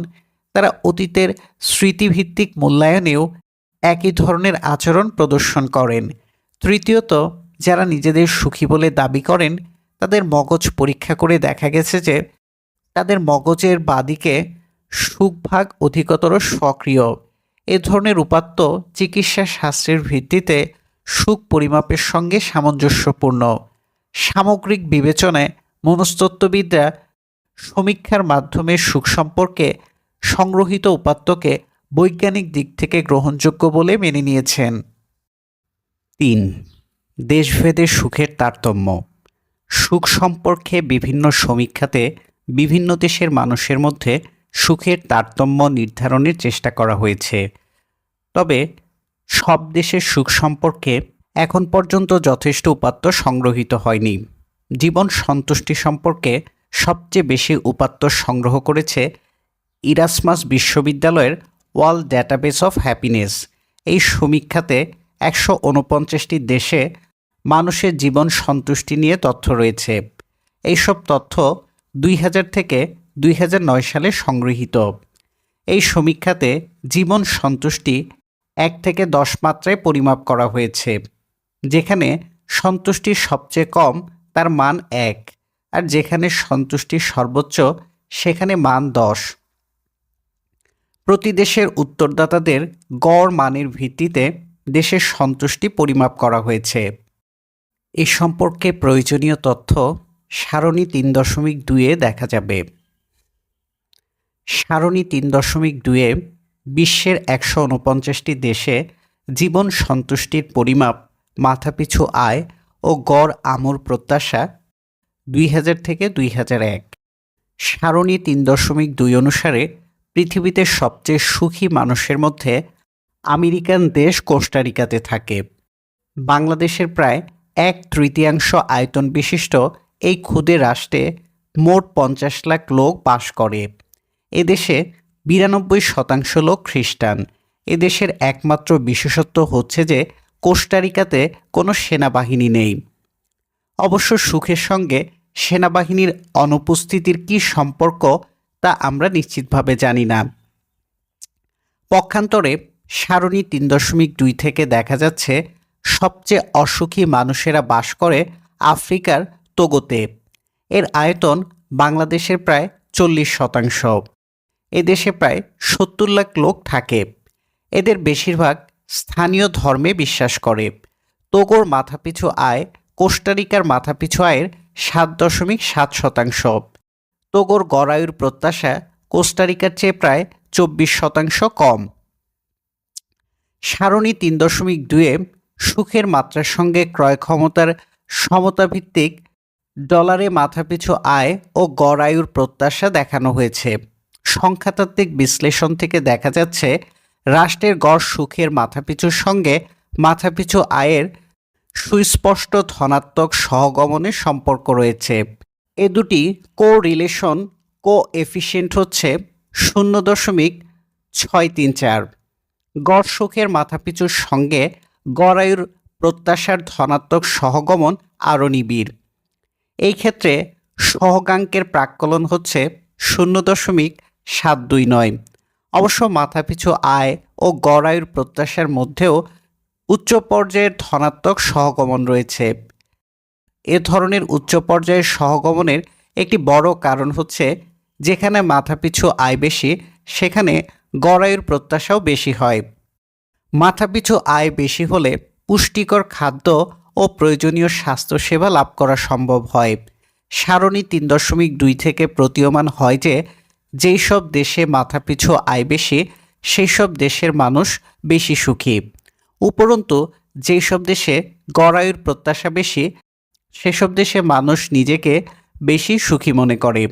তারা অতীতের স্মৃতিভিত্তিক মূল্যায়নেও একই ধরনের আচরণ প্রদর্শন করেন। তৃতীয়ত, যারা নিজেদের সুখী বলে দাবি করেন তাদের মগজ পরীক্ষা করে দেখা গেছে যে তাদের মগজের বাদিকে সুখভাগ অধিকতর সক্রিয়। এ ধরনের উপাত্ত চিকিৎসা শাস্ত্রের ভিত্তিতে সুখ পরিমাপের সঙ্গে সামঞ্জস্যপূর্ণ। সামগ্রিক বিবেচনায় মনস্তত্ত্ববিদরা সমীক্ষার মাধ্যমে সুখ সম্পর্কে সংগ্রহীত উপাত্তকে বৈজ্ঞানিক দিক থেকে গ্রহণযোগ্য বলে মেনে নিয়েছেন। 3. দেশভেদে সুখের তারতম্য। সুখ সম্পর্কে বিভিন্ন সমীক্ষাতে বিভিন্ন দেশের মানুষের মধ্যে সুখের তারতম্য নির্ধারণের চেষ্টা করা হয়েছে। তবে সব দেশের সুখ সম্পর্কে এখন পর্যন্ত যথেষ্ট উপাত্ত সংগ্রহীত হয়নি। জীবন সন্তুষ্টি সম্পর্কে সবচেয়ে বেশি উপাত্ত সংগ্রহ করেছে ইরাসমাস বিশ্ববিদ্যালয়ের ওয়ার্ল্ড ডেটাবেস অফ হ্যাপিনেস। এই সমীক্ষাতে 149টি দেশে মানুষের জীবন সন্তুষ্টি নিয়ে তথ্য রয়েছে। এইসব তথ্য 2000 থেকে 2009 সালে সংগৃহীত। এই সমীক্ষাতে জীবন সন্তুষ্টি 1 থেকে 10 মাত্রায় পরিমাপ করা হয়েছে। যেখানে সন্তুষ্টি সবচেয়ে কম তার মান 1, আর যেখানে সন্তুষ্টি সর্বোচ্চ সেখানে মান 10। প্রতি দেশের উত্তরদাতাদের গড় মানের ভিত্তিতে দেশের সন্তুষ্টি পরিমাপ করা হয়েছে। এ সম্পর্কে প্রয়োজনীয় তথ্য সারণী 3.2-এ দেখা যাবে। সারণী 3.2-এ বিশ্বের 149টি দেশে জীবন সন্তুষ্টির পরিমাপ, মাথাপিছু আয় ও গড় আমূল প্রত্যাশা 2000 থেকে 2001। সারণী 3.2 অনুসারে পৃথিবীতে সবচেয়ে সুখী মানুষের মধ্যে আমেরিকান দেশ কোস্টারিকাতে থাকে। বাংলাদেশের প্রায় 1/3 আয়তন বিশিষ্ট এই ক্ষুদে রাষ্ট্রে মোট 50 লাখ লোক বাস করে। এদেশে 92% লোক খ্রিস্টান। এদেশের একমাত্র বিশেষত্ব হচ্ছে যে কোস্টারিকাতে কোনো সেনাবাহিনী নেই। অবশ্য সুখের সঙ্গে সেনাবাহিনীর অনুপস্থিতির কী সম্পর্ক তা আমরা নিশ্চিতভাবে জানি না। পক্ষান্তরে সারণী 3.2 থেকে দেখা যাচ্ছে সবচেয়ে অসুখী মানুষেরা বাস করে আফ্রিকার তোগোতে। এর আয়তন বাংলাদেশের প্রায় 40%। এদেশে প্রায় 70 লাখ লোক থাকে। এদের বেশিরভাগ স্থানীয় ধর্মে বিশ্বাস করে। তোগোর মাথাপিছু আয় কোস্টারিকার মাথাপিছু আয়ের 7.7%। তোগোর গড়ায়ুর প্রত্যাশা কোস্টারিকার চেয়ে প্রায় 24% কম। সারণী 3.2-এ সুখের মাত্রার সঙ্গে ক্রয় ক্ষমতার সমতাভিত্তিক ডলারে মাথাপিছু আয় ও গড় আয়ুর প্রত্যাশা দেখানো হয়েছে। সংখ্যাতাত্ত্বিক বিশ্লেষণ থেকে দেখা যাচ্ছে রাষ্ট্রের গড় সুখের মাথাপিছুর সঙ্গে মাথাপিছু আয়ের সুস্পষ্ট ধনাত্মক সহগমনের সম্পর্ক রয়েছে। এ দুটি কোরিলেশন কোএফিসিয়েন্ট হচ্ছে 0.634। গড় সুখের মাথাপিছুর সঙ্গে গড় আয়ুর প্রত্যাশার ধনাত্মক সহগমন আরও নিবিড়। এই ক্ষেত্রে সহগাঙ্কের প্রাক্কলন হচ্ছে 0.729। অবশ্য মাথাপিছু আয় ও গড় আয়ুর প্রত্যাশার মধ্যেও উচ্চ পর্যায়ের ধনাত্মক সহগমন রয়েছে। এ ধরনের উচ্চ পর্যায়ের সহগমনের একটি বড় কারণ হচ্ছে যেখানে মাথাপিছু আয় বেশি সেখানে গড় আয়ুর প্রত্যাশাও বেশি হয়। মাথাপিছু আয় বেশি হলে পুষ্টিকর খাদ্য ও প্রয়োজনীয় স্বাস্থ্যসেবা লাভ করা সম্ভব হয়। সারণী 3.2 থেকে প্রতীয়মান হয় যে যেই সব দেশে মাথাপিছু আয় বেশি সেই সব দেশের মানুষ বেশি সুখী। উপরন্তু যেই সব দেশে গড় আয়ুর প্রত্যাশা বেশি সেসব দেশে মানুষ নিজেকে বেশি সুখী মনে করে।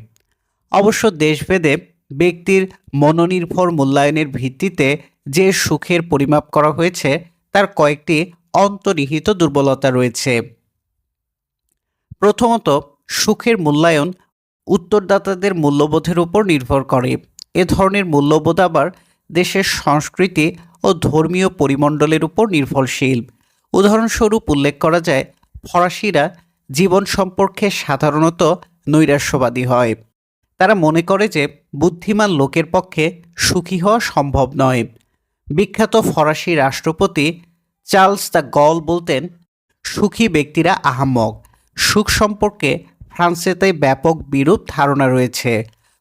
অবশ্য দেশভেদে ব্যক্তির মনোনির্ভর মূল্যায়নের ভিত্তিতে যে সুখের পরিমাপ করা হয়েছে তার কয়েকটি অন্তর্নিহিত দুর্বলতা রয়েছে। প্রথমত, সুখের মূল্যায়ন উত্তরদাতাদের মূল্যবোধের উপর নির্ভর করে। এ ধরনের মূল্যবোধ আবার দেশের সংস্কৃতি ও ধর্মীয় পরিমণ্ডলের উপর নির্ভরশীল। উদাহরণস্বরূপ উল্লেখ করা যায়, ফরাসিরা জীবন সম্পর্কে সাধারণত নৈরাশ্যবাদী হয়। তারা মনে করে যে বুদ্ধিমান লোকের পক্ষে সুখী হওয়া সম্ভব নয়। বিখ্যাত ফরাসি রাষ্ট্রপতি চার্লস দ্য গল বলতেন, সুখী ব্যক্তিরা আহাম্মক। সুখ সম্পর্কে ফ্রান্সে তাই ব্যাপক বিরূপ ধারণা রয়েছে।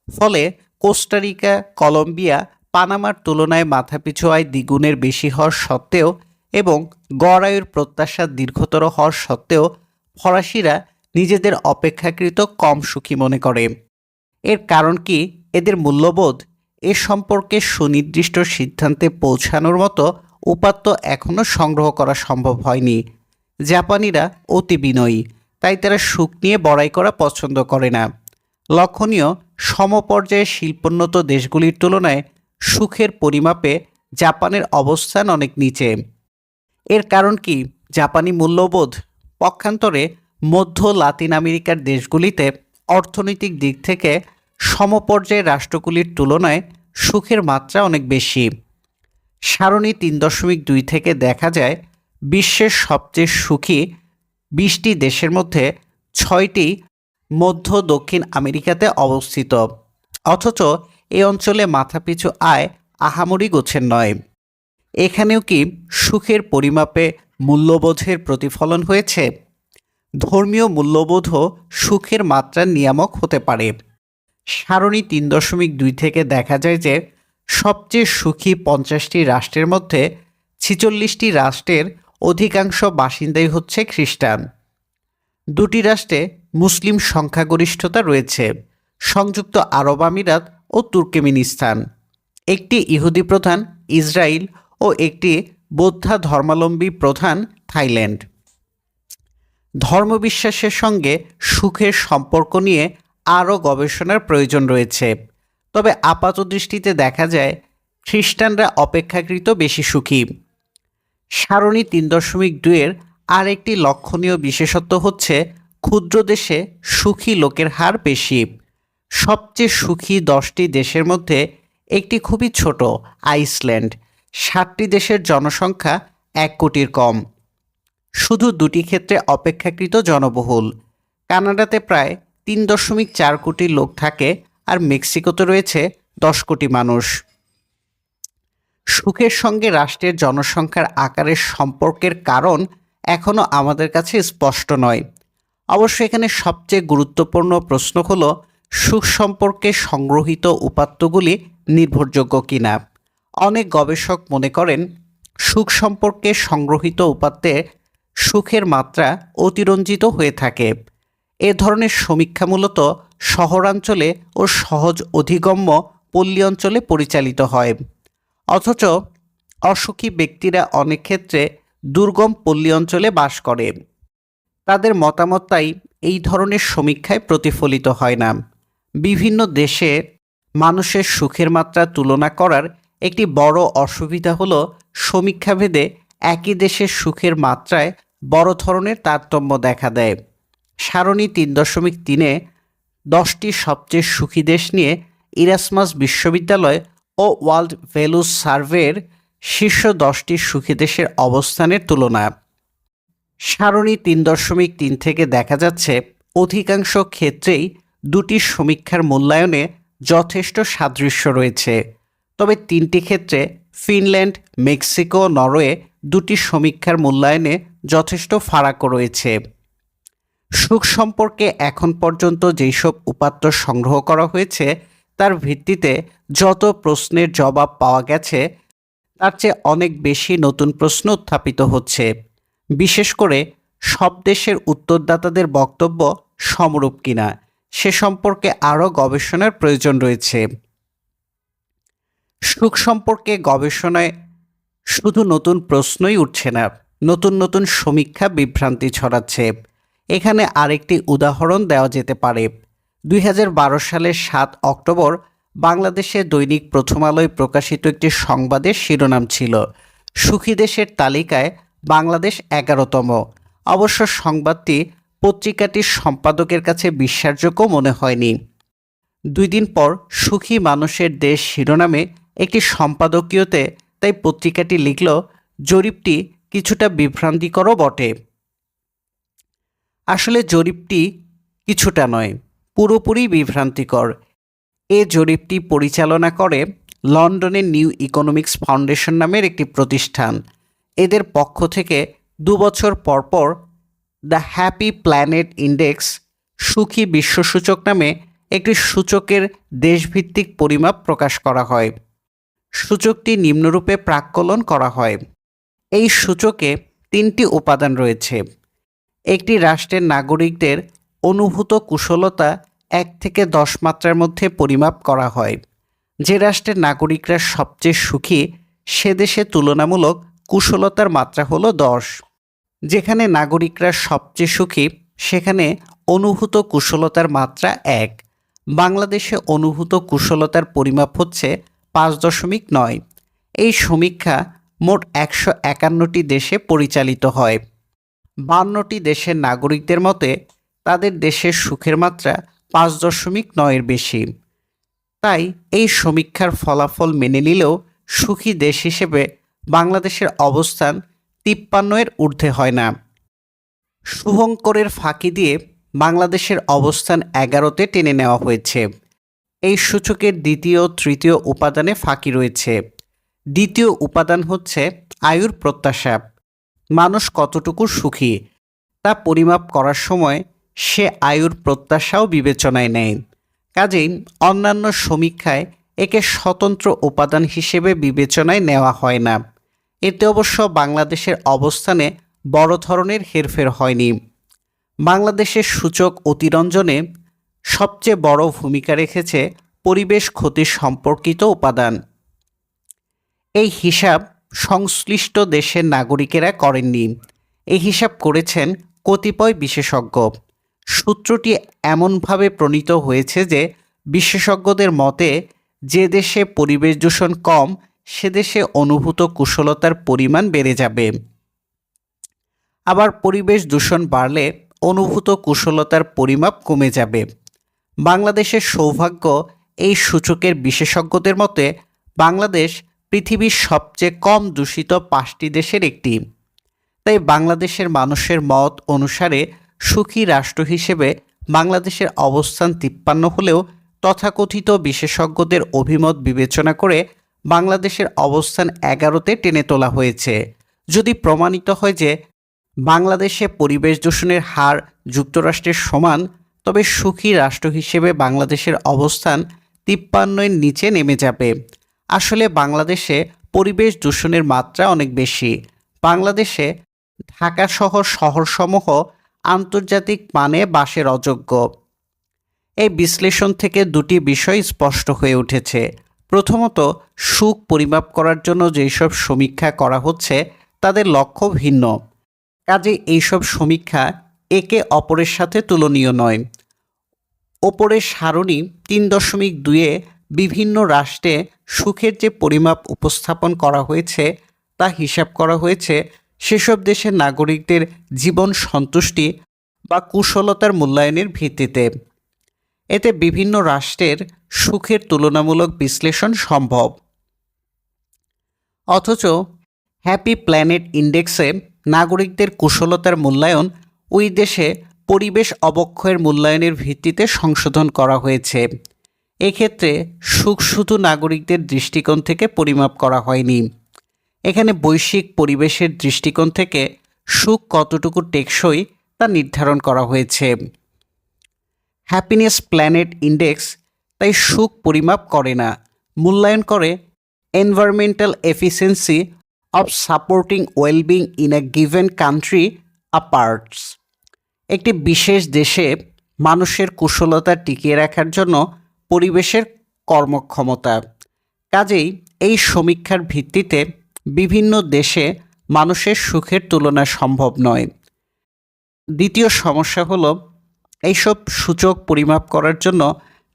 ফলে কোস্টারিকা, কলম্বিয়া, পানামার তুলনায় মাথাপিছু আয় দ্বিগুণের বেশি হওয়ার সত্ত্বেও এবং গড় আয়ুর প্রত্যাশা দীর্ঘতর হওয়ার সত্ত্বেও ফরাসিরা নিজেদের অপেক্ষাকৃত কম সুখী মনে করে। এর কারণ কি? এদের মূল্যবোধ। এ সম্পর্কে সুনির্দিষ্ট সিদ্ধান্তে পৌঁছানোর মতো উপাত্ত এখনও সংগ্রহ করা সম্ভব হয়নি। জাপানিরা অতি বিনয়ী, তাই তারা সুখ নিয়ে বড়াই করা পছন্দ করে না। লক্ষণীয়, সমপর্যায়ে শিল্পোন্নত দেশগুলির তুলনায় সুখের পরিমাপে জাপানের অবস্থান অনেক নিচে। এর কারণ কি? জাপানি মূল্যবোধ। পক্ষান্তরে মধ্য লাতিন আমেরিকার দেশগুলিতে অর্থনৈতিক দিক থেকে সমপর্যায়ের রাষ্ট্রগুলির তুলনায় সুখের মাত্রা অনেক বেশি। সারণী 3.2 থেকে দেখা যায় বিশ্বের সবচেয়ে সুখী 20টি দেশের মধ্যে 6টি মধ্য দক্ষিণ আমেরিকাতে অবস্থিত, অথচ এই অঞ্চলে মাথাপিছু আয় আহামরি গোছের নয়। এখানেও কি সুখের পরিমাপে মূল্যবোধের প্রতিফলন হয়েছে? ধর্মীয় মূল্যবোধও সুখের মাত্রার নিয়ামক হতে পারে। সারণী 3.2 থেকে দেখা যায় যে সবচেয়ে সুখী 50টি রাষ্ট্রের মধ্যে 46টি রাষ্ট্রের অধিকাংশ বাসিন্দাই হচ্ছে খ্রিস্টান। 2টি রাষ্ট্রে মুসলিম সংখ্যাগরিষ্ঠতা রয়েছে, সংযুক্ত আরব আমিরাত ও তুর্কমেনিস্তান। একটি ইহুদি প্রধান ইসরায়েল ও একটি বৌদ্ধ ধর্মাবলম্বী প্রধান থাইল্যান্ড। ধর্মবিশ্বাসের সঙ্গে সুখের সম্পর্ক নিয়ে আরও গবেষণার প্রয়োজন রয়েছে। তবে আপাতদৃষ্টিতে দেখা যায় খ্রিস্টানরা অপেক্ষাকৃত বেশি সুখী। সারণী 3.2 আর একটি লক্ষণীয় বিশেষত্ব হচ্ছে ক্ষুদ্র দেশে সুখী লোকের হার বেশি। সবচেয়ে সুখী 10টি দেশের মধ্যে একটি খুবই ছোট, আইসল্যান্ড। 7টি দেশের জনসংখ্যা 1 কোটির কম। শুধু 2টি ক্ষেত্রে অপেক্ষাকৃত জনবহুল। কানাডাতে প্রায় 3.4 কোটি লোক থাকে, আর মেক্সিকোতে রয়েছে 10 কোটি মানুষ। সুখের সঙ্গে রাষ্ট্রের জনসংখ্যার আকারের সম্পর্কের কারণ এখনও আমাদের কাছে স্পষ্ট নয়। অবশ্য এখানে সবচেয়ে গুরুত্বপূর্ণ প্রশ্ন হলো সুখ সম্পর্কে সংগ্রহীত উপাত্তগুলি নির্ভরযোগ্য কিনা। অনেক গবেষক মনে করেন সুখ সম্পর্কে সংগ্রহীত উপাত্তে সুখের মাত্রা অতিরঞ্জিত হয়ে থাকে। এ ধরনের সমীক্ষা মূলত শহরাঞ্চলে ও সহজ অধিগম্য পল্লী অঞ্চলে পরিচালিত হয়, অথচ অসুখী ব্যক্তিরা অনেক ক্ষেত্রে দুর্গম পল্লী অঞ্চলে বাস করে। তাদের মতামত তাই এই ধরনের সমীক্ষায় প্রতিফলিত হয় না। বিভিন্ন দেশে মানুষের সুখের মাত্রা তুলনা করার একটি বড় অসুবিধা হলো সমীক্ষাভেদে একই দেশের সুখের মাত্রায় বড় ধরনের তারতম্য দেখা দেয়। সারণী 3.3 10টি সবচেয়ে সুখী দেশ নিয়ে ইরাসমাস বিশ্ববিদ্যালয় ও ওয়ার্ল্ড ভ্যালুস সার্ভের শীর্ষ 10টি সুখী দেশের অবস্থানের তুলনা। সারণী 3.3 থেকে দেখা যাচ্ছে অধিকাংশ ক্ষেত্রেই 2টি সমীক্ষার মূল্যায়নে যথেষ্ট সাদৃশ্য রয়েছে। তবে 3টি ক্ষেত্রে ফিনল্যান্ড, মেক্সিকো, নরওয়ে 2টি সমীক্ষার মূল্যায়নে যথেষ্ট ফারাকও রয়েছে। সুখ সম্পর্কে এখন পর্যন্ত যেসব উপাত্ত সংগ্রহ করা হয়েছে তার ভিত্তিতে যত প্রশ্নের জবাব পাওয়া গেছে তার চেয়ে অনেক বেশি নতুন প্রশ্ন উত্থাপিত হচ্ছে। বিশেষ করে সব দেশের উত্তরদাতাদের বক্তব্য সমরূপ কিনা সে সম্পর্কে আরও গবেষণার প্রয়োজন রয়েছে। সুখ সম্পর্কে গবেষণায় শুধু নতুন প্রশ্নই উঠছে না, নতুন নতুন সমীক্ষা বিভ্রান্তি ছড়াচ্ছে। এখানে আরেকটি উদাহরণ দেওয়া যেতে পারে। 2012 সালের 7 অক্টোবর বাংলাদেশে দৈনিক প্রথম আলোয় প্রকাশিত একটি সংবাদের শিরোনাম ছিল সুখী দেশের তালিকায় বাংলাদেশ 11তম। অবশ্য সংবাদটি পত্রিকাটির সম্পাদকের কাছে বিশ্বাসযোগ্য মনে হয়নি। 2 দিন পর সুখী মানুষের দেশ শিরোনামে একটি সম্পাদকীয়তে তাই পত্রিকাটি লিখল, জরিপটি কিছুটা বিভ্রান্তিকরও বটে। আসলে জরিপটি কিছুটা নয়, পুরোপুরি বিভ্রান্তিকর। এ জরিপটি পরিচালনা করে লন্ডনের নিউ ইকোনমিক্স ফাউন্ডেশন নামের একটি প্রতিষ্ঠান। এদের পক্ষ থেকে 2 বছর পরপর দ্য হ্যাপি প্ল্যানেট ইন্ডেক্স সুখী বিশ্বসূচক নামে একটি সূচকের দেশভিত্তিক পরিমাপ প্রকাশ করা হয়। সূচকটি নিম্নরূপে প্রাক্কলন করা হয়। এই সূচকে 3টি উপাদান রয়েছে। একটি রাষ্ট্রের নাগরিকদের অনুভূত কুশলতা 1 থেকে 10 মাত্রার মধ্যে পরিমাপ করা হয়। যে রাষ্ট্রের নাগরিকরা সবচেয়ে সুখী সে দেশে তুলনামূলক কুশলতার মাত্রা হলো 10। যেখানে নাগরিকরা সবচেয়ে সুখী সেখানে অনুভূত কুশলতার মাত্রা 1। বাংলাদেশে অনুভূত কুশলতার পরিমাপ হচ্ছে 5.9। এই সমীক্ষা মোট 151টি দেশে পরিচালিত হয়। 52টি দেশের নাগরিকদের মতে তাদের দেশের সুখের মাত্রা 5.9-এর বেশি। তাই এই সমীক্ষার ফলাফল মেনে নিলেও সুখী দেশ হিসেবে বাংলাদেশের অবস্থান 53-এর ঊর্ধ্বে হয় না। শুভঙ্করের ফাঁকি দিয়ে বাংলাদেশের অবস্থান 11তে টেনে নেওয়া হয়েছে। এই সূচকের দ্বিতীয় ও তৃতীয় উপাদানে ফাঁকি রয়েছে। দ্বিতীয় উপাদান হচ্ছে আয়ুর প্রত্যাশা। মানুষ কতটুকু সুখী তা পরিমাপ করার সময় সে আয়ুর প্রত্যাশাও বিবেচনায় নেয়। কাজেই অন্যান্য সমীক্ষায় একে স্বতন্ত্র উপাদান হিসেবে বিবেচনায় নেওয়া হয় না। এতে অবশ্য বাংলাদেশের অবস্থানে বড় ধরনের হেরফের হয়নি। বাংলাদেশের সূচক অতিরঞ্জনে সবচেয়ে বড় ভূমিকা রেখেছে পরিবেশ ক্ষতি সম্পর্কিত উপাদান। এই হিসাব সংশ্লিষ্ট দেশের নাগরিকেরা করেননি। এই হিসাব করেছেন কতিপয় বিশেষজ্ঞ। সূত্রটি এমনভাবে প্রণীত হয়েছে যে বিশেষজ্ঞদের মতে যে দেশে পরিবেশ দূষণ কম সে দেশে অনুভূত কুশলতার পরিমাণ বেড়ে যাবে। আবার পরিবেশ দূষণ বাড়লে অনুভূত কুশলতার পরিমাপ কমে যাবে। বাংলাদেশের সৌভাগ্য এই সূচকের বিশেষজ্ঞদের মতে বাংলাদেশ পৃথিবীর সবচেয়ে কম দূষিত 5টি দেশের একটি। তাই বাংলাদেশের মানুষের মত অনুসারে সুখী রাষ্ট্র হিসেবে বাংলাদেশের অবস্থান 53 হলেও তথাকথিত বিশেষজ্ঞদের অভিমত বিবেচনা করে বাংলাদেশের অবস্থান 11তে টেনে তোলা হয়েছে। যদি প্রমাণিত হয় যে বাংলাদেশে পরিবেশ দূষণের হার যুক্তরাষ্ট্রের সমান তবে সুখী রাষ্ট্র হিসেবে বাংলাদেশের অবস্থান 53-এর নিচে নেমে যাবে। আসলে বাংলাদেশে পরিবেশ দূষণের মাত্রা অনেক বেশি। বাংলাদেশে ঢাকা শহরসমূহ আন্তর্জাতিক মানে বাসের অযোগ্য। এই বিশ্লেষণ থেকে 2টি বিষয় স্পষ্ট হয়ে উঠেছে। প্রথমত, সুখ পরিমাপ করার জন্য যেসব সমীক্ষা করা হচ্ছে তাদের লক্ষ্য ভিন্ন। কাজে এইসব সমীক্ষা একে অপরের সাথে তুলনীয় নয়। ওপরের সারণী 3.2-এ বিভিন্ন রাষ্ট্রে সুখের যে পরিমাপ উপস্থাপন করা হয়েছে তা হিসাব করা হয়েছে সেসব দেশের নাগরিকদের জীবন সন্তুষ্টি বা কুশলতার মূল্যায়নের ভিত্তিতে। এতে বিভিন্ন রাষ্ট্রের সুখের তুলনামূলক বিশ্লেষণ সম্ভব। অথচ হ্যাপি প্ল্যানেট ইন্ডেক্সে নাগরিকদের কুশলতার মূল্যায়ন ওই দেশে পরিবেশ অবক্ষয়ের মূল্যায়নের ভিত্তিতে সংশোধন করা হয়েছে। এক্ষেত্রে সুখ শুধু নাগরিকদের দৃষ্টিকোণ থেকে পরিমাপ করা হয়নি। এখানে বৈশ্বিক পরিবেশের দৃষ্টিকোণ থেকে সুখ কতটুকু টেকসই তা নির্ধারণ করা হয়েছে। হ্যাপিনেস প্ল্যানেট ইন্ডেক্স তাই সুখ পরিমাপ করে না, মূল্যায়ন করে environmental efficiency of supporting wellbeing in a given country আপার্টস। একটি বিশেষ দেশে মানুষের কুশলতা টিকিয়ে রাখার জন্য পরিবেশের কর্মক্ষমতা। কাজেই এই সমীক্ষার ভিত্তিতে বিভিন্ন দেশে মানুষের সুখের তুলনা সম্ভব নয়। দ্বিতীয় সমস্যা হলো এইসব সূচক পরিমাপ করার জন্য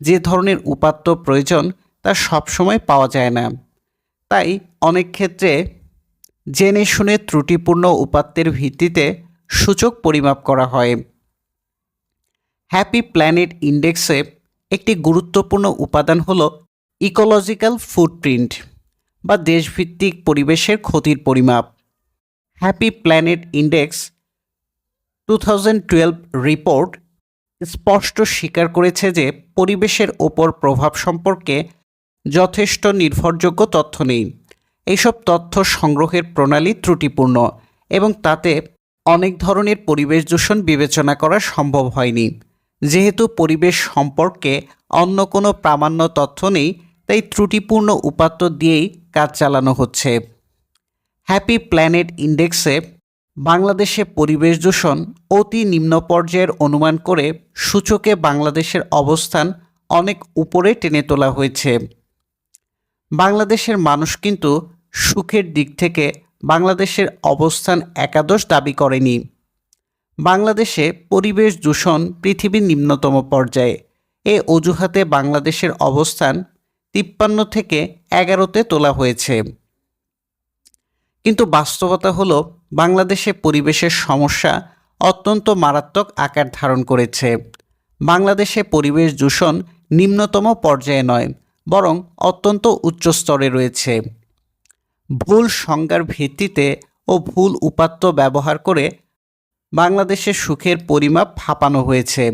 যে ধরনের উপাত্ত প্রয়োজন তা সবসময় পাওয়া যায় না। তাই অনেক ক্ষেত্রে জেনে শুনে ত্রুটিপূর্ণ উপাত্তের ভিত্তিতে সূচক পরিমাপ করা হয়। হ্যাপি প্ল্যানেট ইন্ডেক্সে একটি গুরুত্বপূর্ণ উপাদান হল ইকোলজিক্যাল ফুটপ্রিন্ট বা দেশভিত্তিক পরিবেশের ক্ষতির পরিমাপ। হ্যাপি প্ল্যানেট ইন্ডেক্স 2012 রিপোর্ট স্পষ্ট স্বীকার করেছে যে পরিবেশের ওপর প্রভাব সম্পর্কে যথেষ্ট নির্ভরযোগ্য তথ্য নেই। এইসব তথ্য সংগ্রহের প্রণালী ত্রুটিপূর্ণ এবং তাতে অনেক ধরনের পরিবেশ দূষণ বিবেচনা করা সম্ভব হয়নি। যেহেতু পরিবেশ সম্পর্কে অন্য কোনো প্রামাণ্য তথ্য নেই, তাই ত্রুটিপূর্ণ উপাত্ত দিয়েই কাজ চালানো হচ্ছে। হ্যাপি প্ল্যানেট ইন্ডেক্সে বাংলাদেশে পরিবেশ দূষণ অতি নিম্ন পর্যায়ের অনুমান করে সূচকে বাংলাদেশের অবস্থান অনেক উপরে টেনে তোলা হয়েছে। বাংলাদেশের মানুষ কিন্তু সুখের দিক থেকে বাংলাদেশের অবস্থান একাদশ দাবি করেনি। বাংলাদেশে পরিবেশ দূষণ পৃথিবীর নিম্নতম পর্যায়ে। এ অজুহাতে বাংলাদেশের অবস্থান 53 থেকে 11তে তোলা হয়েছে। কিন্তু বাস্তবতা হলো বাংলাদেশে পরিবেশের সমস্যা অত্যন্ত মারাত্মক আকার ধারণ করেছে। বাংলাদেশে পরিবেশ দূষণ নিম্নতম পর্যায়ে নয়, বরং অত্যন্ত উচ্চ স্তরে রয়েছে। ভুল সংজ্ঞার ভিত্তিতে ও ভুল উপাত্ত ব্যবহার করে বাংলাদেশের সুখের পরিমাপ ভাপানো হয়েছে।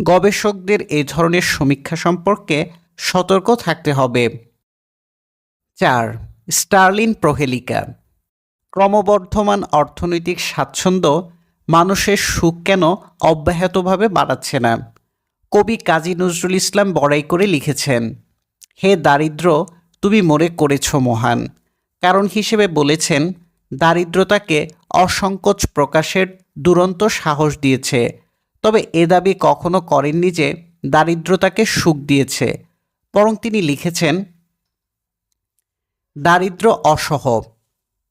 গবেষকদের এই ধরনের সমীক্ষা সম্পর্কে সতর্ক থাকতে হবে। 4. স্টার্লিন প্রহেলিকা। ক্রমবর্ধমান অর্থনৈতিক স্বাচ্ছন্দ্য মানুষের সুখ কেন অব্যাহতভাবে বাড়াচ্ছে না? কবি কাজী নজরুল ইসলাম বড়াই করে লিখেছেন, হে দারিদ্র, তুমি মোরে করেছ মহান। কারণ হিসেবে বলেছেন, দারিদ্রতাকে অসংকোচ প্রকাশের দুরন্ত সাহস দিয়েছে। তবে এ দাবি কখনো করেননি যে দারিদ্রতাকে সুখ দিয়েছে। বরং তিনি লিখেছেন, দারিদ্র অসহ,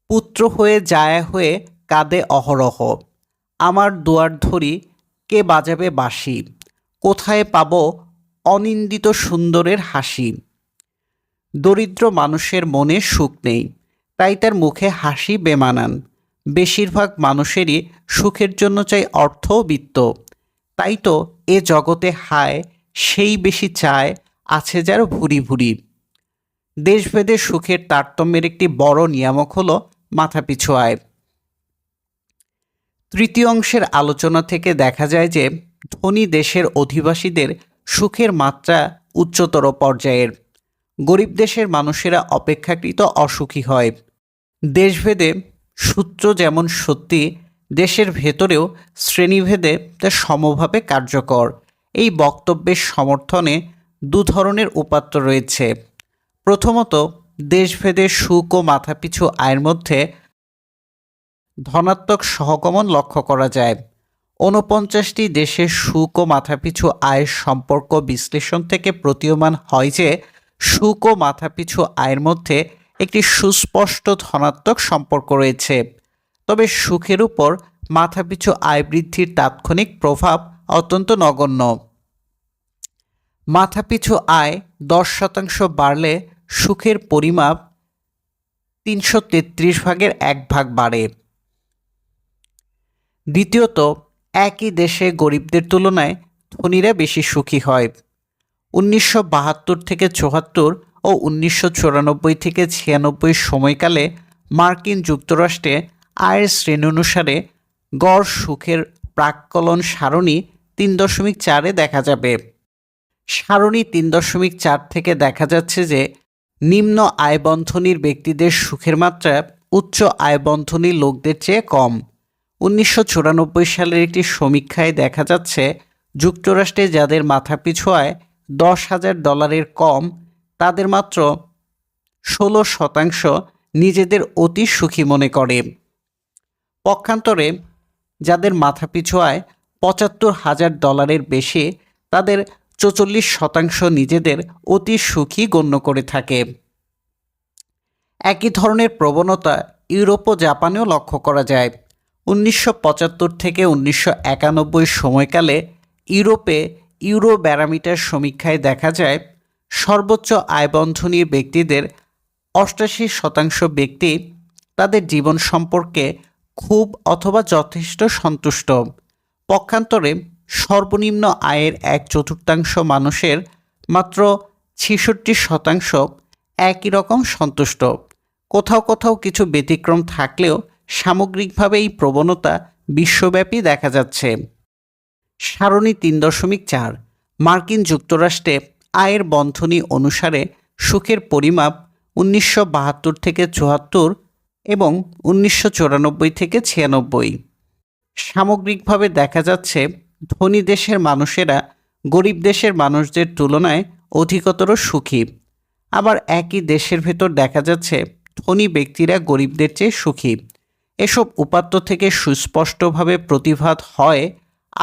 পুত্র হয়ে জায়া হয়ে কাঁদে অহরহ। আমার দুয়ার ধরি, কে বাজাবে বাঁশি? কোথায় পাব অনিন্দিত সুন্দরের হাসি? দরিদ্র মানুষের মনে সুখ নেই, তাই তার মুখে হাসি বেমানান। বেশিরভাগ মানুষেরই সুখের জন্য চাই অর্থ ও বিত্ত। তাই তো এ জগতে হায় সেই বেশি চায় আছে যার ভুরি ভুরি। দেশভেদে সুখের তারতম্যের একটি বড় নিয়ামক হলো মাথাপিছু আয়। তৃতীয় অংশের আলোচনা থেকে দেখা যায় যে ধনী দেশের অধিবাসীদের সুখের মাত্রা উচ্চতর পর্যায়ের। গরিব দেশের মানুষেরা অপেক্ষাকৃত অসুখী হয়। দেশভেদে সূত্র যেমন সত্যি, দেশের ভেতরেও শ্রেণীভেদে তা সমভাবে কার্যকর। এই বক্তব্যের সমর্থনে দু ধরনের উপাত্ত রয়েছে। প্রথমত, দেশভেদে সুখ ও মাথাপিছু আয়ের মধ্যে ধনাত্মক সহগমন লক্ষ্য করা যায়। 49টি দেশের সুখ ও মাথাপিছু আয়ের সম্পর্ক বিশ্লেষণ থেকে প্রতীয়মান হয় যে সুখ ও মাথাপিছু আয়ের মধ্যে একটি সুস্পষ্ট ধনাত্মক সম্পর্ক রয়েছে। তবে সুখের উপর মাথাপিছু আয় বৃদ্ধির তাৎক্ষণিক প্রভাব অত্যন্ত নগণ্য। মাথাপিছু আয় 10% বাড়লে সুখের পরিমাপ 333 ভাগের 1 ভাগ বাড়ে। দ্বিতীয়ত, একই দেশে গরিবদের তুলনায় ধনীরা বেশি সুখী হয়। 1972 থেকে 74 ও 1994 থেকে 96 সময়কালে মার্কিন যুক্তরাষ্ট্রে আয়ের শ্রেণী অনুসারে গড় সুখের প্রাক্কলন সারণী 3.4-এ দেখা যাবে। সারণী 3.4 থেকে দেখা যাচ্ছে যে নিম্ন আয়বন্ধনীর ব্যক্তিদের সুখের মাত্রা উচ্চ আয়বন্ধনীর লোকদের চেয়ে কম। 1994 সালের একটি সমীক্ষায় দেখা যাচ্ছে যুক্তরাষ্ট্রে যাদের মাথাপিছু আয় $10,000 কম, তাদের মাত্র 16% নিজেদের অতি সুখী মনে করে। পক্ষান্তরে যাদের মাথাপিছু আয় $75,000 বেশি, তাদের 44% নিজেদের অতি সুখী গণ্য করে থাকে। একই ধরনের প্রবণতা ইউরোপ ও জাপানেও লক্ষ্য করা যায়। 1975 থেকে 1991 সময়কালে ইউরোপে ইউরো ব্যারোমিটার সমীক্ষায় দেখা যায় সর্বোচ্চ আয়বন্ধনীর ব্যক্তিদের 88% ব্যক্তি তাদের জীবন সম্পর্কে খুব অথবা যথেষ্ট সন্তুষ্ট। পক্ষান্তরে সর্বনিম্ন আয়ের 1/4 মানুষের মাত্র 66% একই রকম সন্তুষ্ট। কোথাও কোথাও কিছু ব্যতিক্রম থাকলেও সামগ্রিকভাবে এই প্রবণতা বিশ্বব্যাপী দেখা যাচ্ছে। সারণী ৩.৪ মার্কিন যুক্তরাষ্ট্রে আয়ের বন্ধনী অনুসারে সুখের পরিমাপ ১৯৭২ থেকে ৭৪ এবং ১৯৯৪ থেকে ৯৬। সামগ্রিকভাবে দেখা যাচ্ছে ধনী দেশের মানুষেরা গরিব দেশের মানুষদের তুলনায় অধিকতর সুখী। আবার একই দেশের ভেতর দেখা যাচ্ছে ধনী ব্যক্তিরা গরিবদের চেয়ে সুখী। এসব উপাত্ত থেকে সুস্পষ্টভাবে প্রতিভাত হয়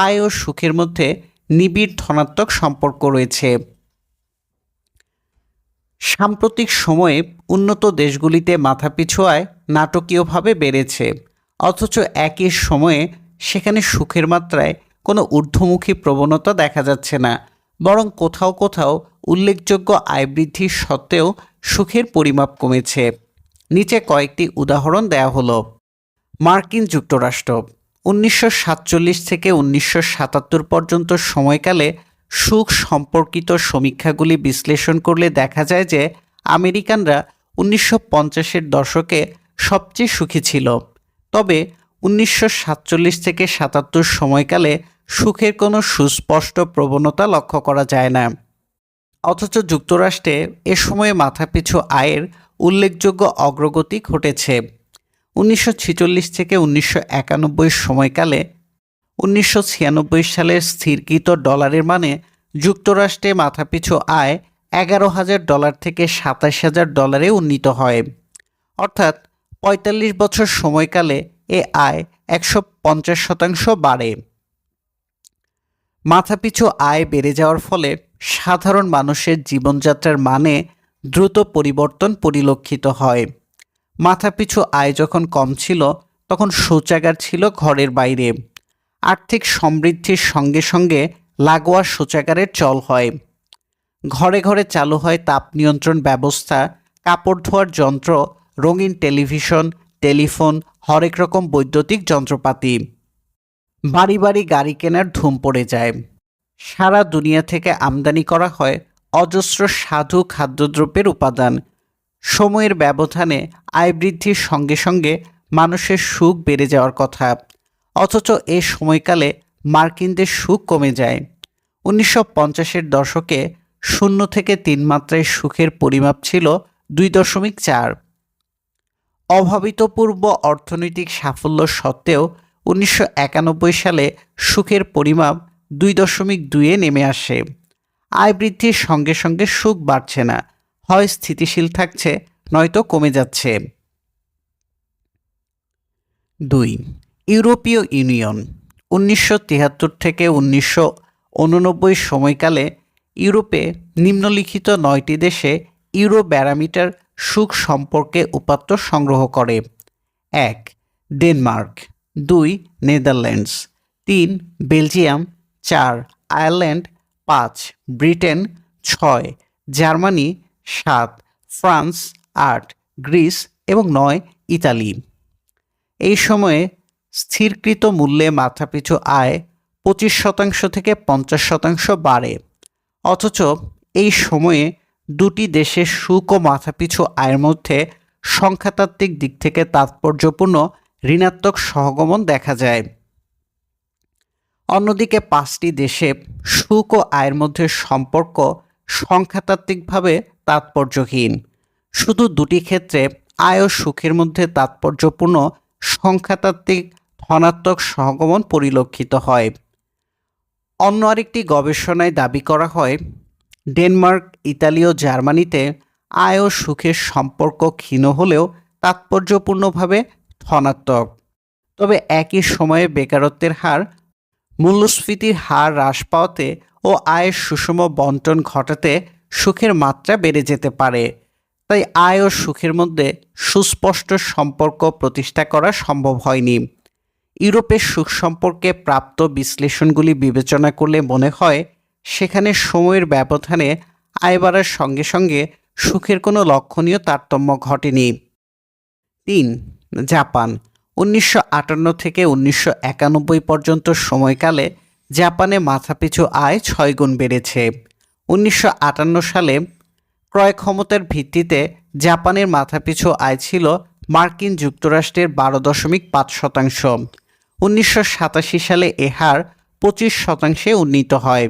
আয় ও সুখের মধ্যে নিবিড় ধনাত্মক সম্পর্ক রয়েছে। সাম্প্রতিক সময়ে উন্নত দেশগুলিতে মাথাপিছু আয় নাটকীয়ভাবে বেড়েছে, অথচ একই সময়ে সেখানে সুখের মাত্রায় কোনো ঊর্ধ্বমুখী প্রবণতা দেখা যাচ্ছে না, বরং কোথাও কোথাও উল্লেখযোগ্য আয় বৃদ্ধির সত্ত্বেও সুখের পরিমাপ কমেছে। নিচে কয়েকটি উদাহরণ দেওয়া হলো। মার্কিন যুক্তরাষ্ট্র ১৯৪৭ থেকে ১৯৭৭ পর্যন্ত সময়কালে সুখ সম্পর্কিত সমীক্ষাগুলি বিশ্লেষণ করলে দেখা যায় যে আমেরিকানরা ১৯৫০-এর দশকে সবচেয়ে সুখী ছিল। তবে ১৯৪৭ থেকে ৭৭ সময়কালে সুখের কোনো সুস্পষ্ট প্রবণতা লক্ষ্য করা যায় না। অথচ যুক্তরাষ্ট্রে এ সময়ে মাথাপিছু আয়ের উল্লেখযোগ্য অগ্রগতি ঘটেছে। ১৯৪৬ থেকে ১৯৯১ সময়কালে ১৯৯৬ সালের স্থিরকৃত ডলারের মানে যুক্তরাষ্ট্রে মাথাপিছু আয় $১১,০০০ থেকে $২৭,০০০ উন্নীত হয়। অর্থাৎ ৪৫ বছর সময়কালে এ আয় ১৫০% বাড়ে। মাথাপিছু আয় বেড়ে যাওয়ার ফলে সাধারণ মানুষের জীবনযাত্রার মানে দ্রুত পরিবর্তন পরিলক্ষিত হয়। মাথাপিছু আয় যখন কম ছিল তখন শৌচাগার ছিল ঘরের বাইরে। আর্থিক সমৃদ্ধির সঙ্গে সঙ্গে লাগোয়া শৌচাগারের চল হয়। ঘরে ঘরে চালু হয় তাপ নিয়ন্ত্রণ ব্যবস্থা, কাপড় ধোয়ার যন্ত্র, রঙিন টেলিভিশন, টেলিফোন, হরেক রকম বৈদ্যুতিক যন্ত্রপাতি। বাড়ি বাড়ি গাড়ি কেনার ধুম পড়ে যায়। সারা দুনিয়া থেকে আমদানি করা হয় অজস্র স্বাদু খাদ্যদ্রব্যের উপাদান। সময়ের ব্যবধানে আয় বৃদ্ধির সঙ্গে সঙ্গে মানুষের সুখ বেড়ে যাওয়ার কথা, অথচ এ সময়কালে মার্কিনদের সুখ কমে যায়। ১৯৫০-এর দশকে ০ থেকে ৩ মাত্রায় সুখের পরিমাপ ছিল ২.৪। অভাবিতপূর্ব অর্থনৈতিক সাফল্য সত্ত্বেও ১৯৯১ সালে সুখের পরিমাপ ২.২-এ নেমে আসে। আয় বৃদ্ধির সঙ্গে সঙ্গে সুখ বাড়ছে না, হয় স্থিতিশীল থাকছে নয়তো কমে যাচ্ছে। ২. ইউরোপীয় ইউনিয়ন ১৯৭৩ থেকে ১৯৮৯ সময়কালে ইউরোপে নিম্নলিখিত ৯টি দেশে ইউরো ব্যারোমিটার সুখ সম্পর্কে উপাত্ত সংগ্রহ করে। ১. Denmark, ২. Netherlands, ৩. Belgium, ৪. Ireland, ৫. Britain, ৬. Germany, ৭. France, ৮. Greece এবং ৯. ইতালি। এই সময়ে স্থিরকৃত মূল্যে মাথাপিছু আয় ২৫% থেকে ৫০% বাড়ে। অথচ এই সময়ে দুটি দেশের সুখ ও মাথাপিছু আয়ের মধ্যে সংখ্যাতাত্ত্বিক দিক থেকে তাৎপর্যপূর্ণ ঋণাত্মক সহগমন দেখা যায়। অন্যদিকে ৫টি দেশে সুখ ও আয়ের মধ্যে সম্পর্ক সংখ্যাতাত্ত্বিকভাবে তাৎপর্যহীন। শুধু দুটি ক্ষেত্রে আয় ও সুখের মধ্যে তাৎপর্যপূর্ণ সংখ্যাতাত্ত্বিক ধনাত্মক সহগমন পরিলক্ষিত হয়। অন্য আরেকটি গবেষণায় দাবি করা হয় ডেনমার্ক, ইতালি ও জার্মানিতে আয় ও সুখের সম্পর্ক ক্ষীণ হলেও তাৎপর্যপূর্ণভাবে ধনাত্মক। তবে একই সময়ে বেকারত্বের হার, মূল্যস্ফীতির হার হ্রাস পাওয়াতে ও আয়ের সুষম বন্টন ঘটাতে সুখের মাত্রা বেড়ে যেতে পারে। তাই আয় ও সুখের মধ্যে সুস্পষ্ট সম্পর্ক প্রতিষ্ঠা করা সম্ভব হয়নি। ইউরোপের সুখ সম্পর্কে প্রাপ্ত বিশ্লেষণগুলি বিবেচনা করলে মনে হয় সেখানে সময়ের ব্যবধানে আয় বাড়ার সঙ্গে সঙ্গে সুখের কোনো লক্ষণীয় তারতম্য ঘটেনি। ৩. জাপান ১৯৫৮ থেকে ১৯৯১ পর্যন্ত সময়কালে জাপানে মাথাপিছু আয় ৬ গুণ বেড়েছে। ১৯৫৮ সালে ক্রয় ক্ষমতার ভিত্তিতে জাপানের মাথাপিছু আয় ছিল মার্কিন যুক্তরাষ্ট্রের ১২.৫%। ১৯৮৭ সালে এ হার 25% উন্নীত হয়।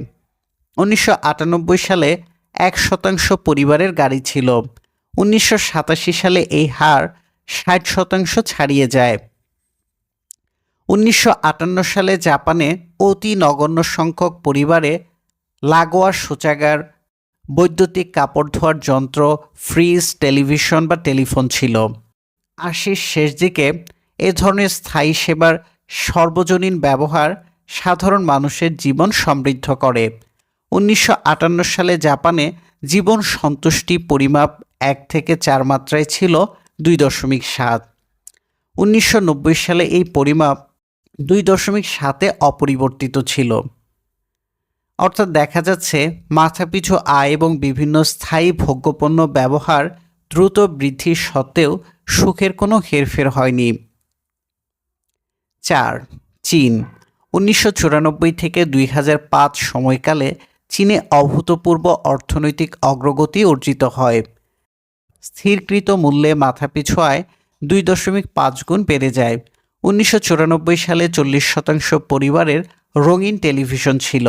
1998 সালে 1% পরিবারের গাড়ি ছিল। 1987 সালে এই হার 60% ছাড়িয়ে যায়। 1958 সালে জাপানে অতি নগণ্য সংখ্যক পরিবারে লাগোয়া শৌচাগার, বৈদ্যুতিক কাপড় ধোয়ার যন্ত্র, ফ্রিজ, টেলিভিশন বা টেলিফোন ছিল। 80 শেষ দিকে এ ধরনের স্থায়ী সেবার সর্বজনীন ব্যবহার সাধারণ মানুষের জীবন সমৃদ্ধ করে। 1958 সালে জাপানে জীবন সন্তুষ্টি পরিমাপ 1 থেকে 4 মাত্রায় ছিল 2.7। 1990 সালে এই পরিমাপ 2.7-এ অপরিবর্তিত ছিল। অর্থাৎ দেখা যাচ্ছে মাথাপিছু আয় এবং বিভিন্ন স্থায়ী ভোগ্যপণ্য ব্যবহার দ্রুত বৃদ্ধি সত্ত্বেও সুখের কোনো হেরফের হয়নি। 4. চীন। 1994 থেকে 2005 সময়কালে চীনে অভূতপূর্ব অর্থনৈতিক অগ্রগতি অর্জিত হয়। স্থিরকৃত মূল্যে মাথাপিছু আয় 2.5 গুণ বেড়ে যায়। 1994 সালে 40% পরিবারের রঙিন টেলিভিশন ছিল।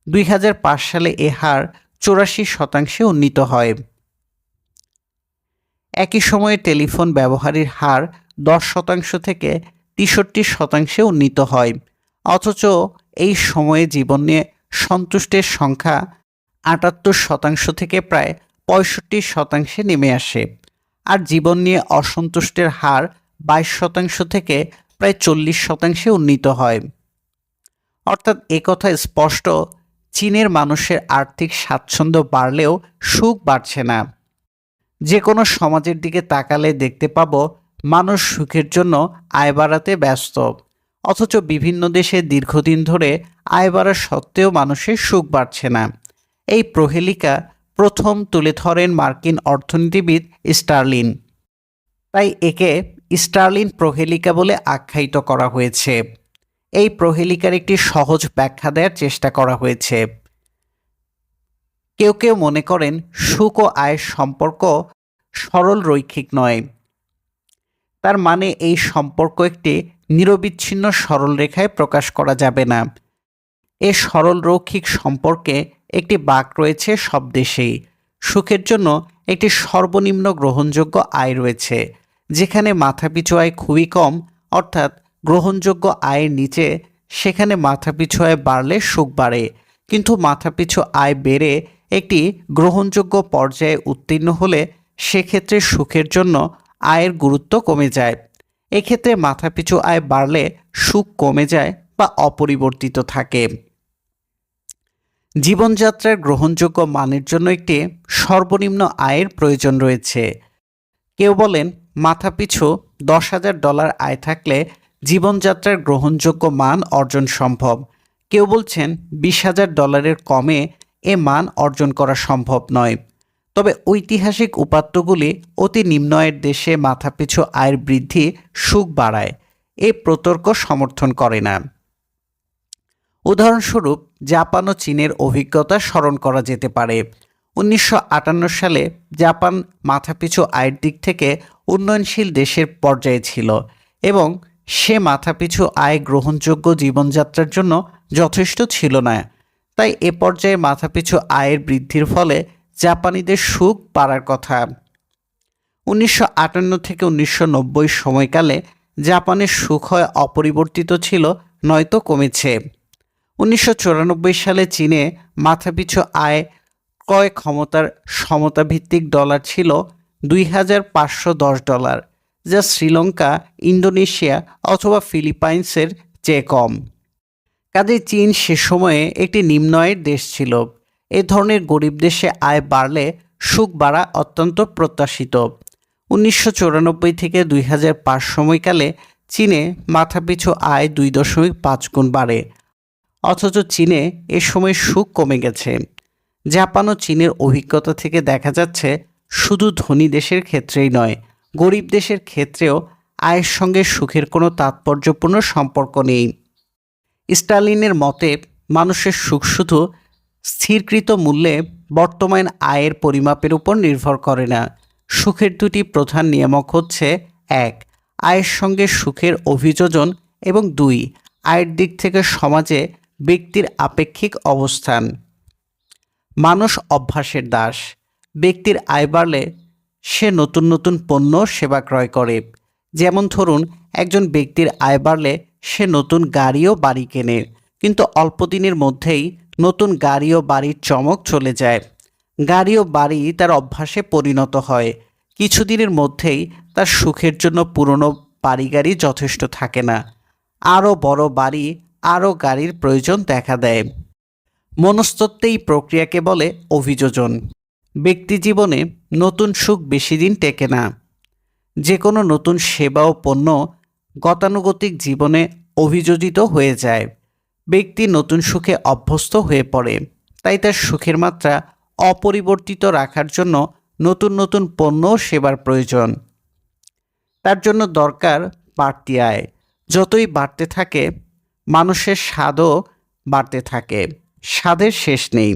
2005 সালে এ হার 84% উন্নীত হয়। একই সময়ে টেলিফোন ব্যবহারের হার 10% থেকে 63% উন্নীত হয়। অথচ এই সময়ে জীবন নিয়ে সন্তুষ্টের সংখ্যা 78% থেকে প্রায় 65% নেমে আসে, আর জীবন নিয়ে অসন্তুষ্টের হার 22% থেকে প্রায় 40% উন্নীত হয়। অর্থাৎ একথা স্পষ্ট, চীনের মানুষের আর্থিক স্বাচ্ছন্দ্য বাড়লেও সুখ বাড়ছে না। যে কোনো সমাজের দিকে তাকালে দেখতে পাবো মানুষ সুখের জন্য আয় বাড়াতে ব্যস্ত, অথচ বিভিন্ন দেশে দীর্ঘদিন ধরে আয় বাড়া সত্ত্বেও মানুষের সুখ বাড়ছে না। এই প্রহেলিকা প্রথম তুলে ধরেন মার্কিন অর্থনীতিবিদ স্টার্লিন। তাই একে স্টার্লিন প্রহেলিকা বলে আখ্যায়িত করা হয়েছে। এই প্রহেলিকার একটি সহজ ব্যাখ্যা দেওয়ার চেষ্টা করা হয়েছে। কেউ কেউ মনে করেন সুখ ও আয়ের সম্পর্ক সরল রৈখিক নয়। তার মানে এই সম্পর্ক একটি নিরবিচ্ছিন্ন সরলরেখায় প্রকাশ করা যাবে না। এ সরল রৈখিক সম্পর্কে একটি বাঁক রয়েছে সব দেশেই। সুখের জন্য একটি সর্বনিম্ন গ্রহণযোগ্য আয় রয়েছে, যেখানে মাথাপিছু আয় খুবই কম, অর্থাৎ গ্রহণযোগ্য আয়ের নিচে, সেখানে মাথাপিছু আয় বাড়লে সুখ বাড়ে। কিন্তু মাথাপিছু আয় বেড়ে একটি গ্রহণযোগ্য পর্যায়ে উত্তীর্ণ হলে সেক্ষেত্রে সুখের জন্য আয়ের গুরুত্ব কমে যায়। এক্ষেত্রে মাথাপিছু আয় বাড়লে সুখ কমে যায় বা অপরিবর্তিত থাকে। জীবনযাত্রার গ্রহণযোগ্য মানের জন্য একটি সর্বনিম্ন আয়ের প্রয়োজন রয়েছে। কেউ বলেন মাথাপিছু $10,000 আয় থাকলে জীবনযাত্রার গ্রহণযোগ্য মান অর্জন সম্ভব। কেউ বলছেন $20,000 কমে এ মান অর্জন করা সম্ভব নয়। তবে ঐতিহাসিক উপাত্তগুলি অতি নিম্ন আয়ের দেশে মাথাপিছু আয়ের বৃদ্ধি সুখ বাড়ায়, এ প্রতর্ক সমর্থন করে না। উদাহরণস্বরূপ জাপান ও চীনের অভিজ্ঞতা স্মরণ করা যেতে পারে। 1958 সালে জাপান মাথাপিছু আয়ের দিক থেকে উন্নয়নশীল দেশের পর্যায়ে ছিল এবং সে মাথাপিছু আয় গ্রহণযোগ্য জীবনযাত্রার জন্য যথেষ্ট ছিল না। তাই এ পর্যায়ে মাথাপিছু আয়ের বৃদ্ধির ফলে জাপানিদের সুখ বাড়ার কথা। 1958 থেকে 1990 সময়কালে জাপানের সুখ হয় অপরিবর্তিত ছিল, নয়তো কমেছে। 1994 সালে চীনে মাথাপিছু আয় ক্রয় ক্ষমতার সমতাভিত্তিক ডলার ছিল $2,510, যা শ্রীলঙ্কা, ইন্দোনেশিয়া অথবা ফিলিপাইন্সের চেয়ে কম। কাজেই চীন সে সময়ে একটি নিম্ন আয়ের দেশ ছিল। এ ধরনের গরিব দেশে আয় বাড়লে সুখ বাড়া অত্যন্ত প্রত্যাশিত। 1994 থেকে 2005 সময়কালে চীনে মাথাপিছু আয় 2.5 গুণ বাড়ে, অথচ চীনে এ সময় সুখ কমে গেছে। জাপান ও চীনের অভিজ্ঞতা থেকে দেখা যাচ্ছে শুধু ধনী দেশের ক্ষেত্রেই নয়, গরিব দেশের ক্ষেত্রেও আয়ের সঙ্গে সুখের কোনো তাৎপর্যপূর্ণ সম্পর্ক নেই। স্টালিনের মতে মানুষের সুখ শুধু স্থিরকৃত মূল্যে বর্তমান আয়ের পরিমাপের উপর নির্ভর করে না। সুখের দুটি প্রধান নিয়ামক হচ্ছে 1. আয়ের সঙ্গে সুখের অভিযোজন এবং 2. আয়ের দিক থেকে সমাজে ব্যক্তির আপেক্ষিক অবস্থান। মানুষ অভ্যাসের দাস। ব্যক্তির আয় বাড়লে সে নতুন নতুন পণ্য সেবা ক্রয় করে। যেমন ধরুন, একজন ব্যক্তির আয় বাড়লে সে নতুন গাড়ি ও বাড়ি কেনে, কিন্তু অল্প দিনের মধ্যেই নতুন গাড়ি ও বাড়ির চমক চলে যায়। গাড়ি ও বাড়ি তার অভ্যাসে পরিণত হয়। কিছুদিনের মধ্যেই তার সুখের জন্য পুরনো বাড়ি গাড়ি যথেষ্ট থাকে না। আরও বড় বাড়ি, আরও গাড়ির প্রয়োজন দেখা দেয়। মনস্তত্ত্বে এই প্রক্রিয়াকে বলে অভিযোজন। ব্যক্তি জীবনে নতুন সুখ বেশি দিন টেকে না। যে কোনো নতুন সেবা ও পণ্য গতানুগতিক জীবনে অভিযোজিত হয়ে যায়। ব্যক্তি নতুন সুখে অভ্যস্ত হয়ে পড়ে, তাই তার সুখের মাত্রা অপরিবর্তিত রাখার জন্য নতুন নতুন পণ্য ও সেবার প্রয়োজন। তার জন্য দরকার বাড়তি আয়। যতই বাড়তে থাকে, মানুষের স্বাদও বাড়তে থাকে। স্বাদের শেষ নেই।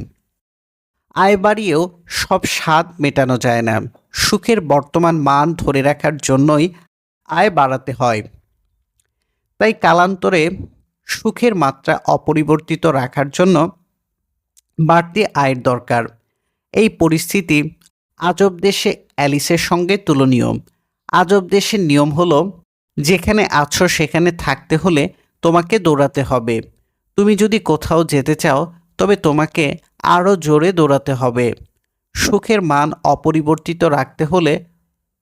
আয় বাড়িয়েও সব স্বাদ মেটানো যায় না। সুখের বর্তমান মান ধরে রাখার জন্যই আয় বাড়াতে হয়। তাই কালান্তরে সুখের মাত্রা অপরিবর্তিত রাখার জন্য বাড়তি আয়ের দরকার। এই পরিস্থিতি আজব দেশে অ্যালিসের সঙ্গে তুলনীয়। আজব দেশের নিয়ম হলো, যেখানে আছো সেখানে থাকতে হলে তোমাকে দৌড়াতে হবে। তুমি যদি কোথাও যেতে চাও, তবে তোমাকে আরও জোরে দৌড়াতে হবে। সুখের মান অপরিবর্তিত রাখতে হলে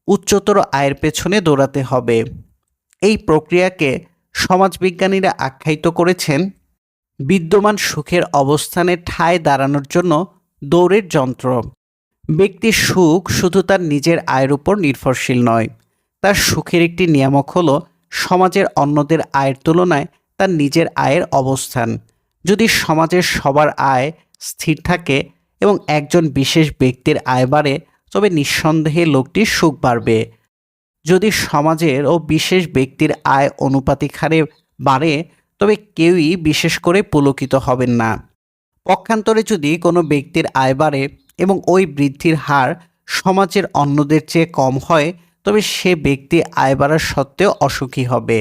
উচ্চতর আয়ের পেছনে দৌড়াতে হবে। এই প্রক্রিয়াকে সমাজবিজ্ঞানীরা আখ্যায়িত করেছেন বিদ্যমান সুখের অবস্থানে ঠায় দাঁড়ানোর জন্য দৌড়ের যন্ত্র। ব্যক্তির সুখ শুধু তার নিজের আয়ের উপর নির্ভরশীল নয়। তার সুখের একটি নিয়ামক হলো সমাজের অন্যদের আয়ের তুলনায় তার নিজের আয়ের অবস্থান। যদি সমাজের সবার আয় স্থির থাকে এবং একজন বিশেষ ব্যক্তির আয় বাড়ে, তবে নিঃসন্দেহে লোকটির সুখ বাড়বে। যদি সমাজের ও বিশেষ ব্যক্তির আয় অনুপাতিক হারে বাড়ে, তবে কেউই বিশেষ করে পুলকিত হবেন না। পক্ষান্তরে যদি কোনো ব্যক্তির আয় বাড়ে এবং ওই বৃদ্ধির হার সমাজের অন্যদের চেয়ে কম হয়, তবে সে ব্যক্তি আয় বাড়ার সত্ত্বেও অসুখী হবে।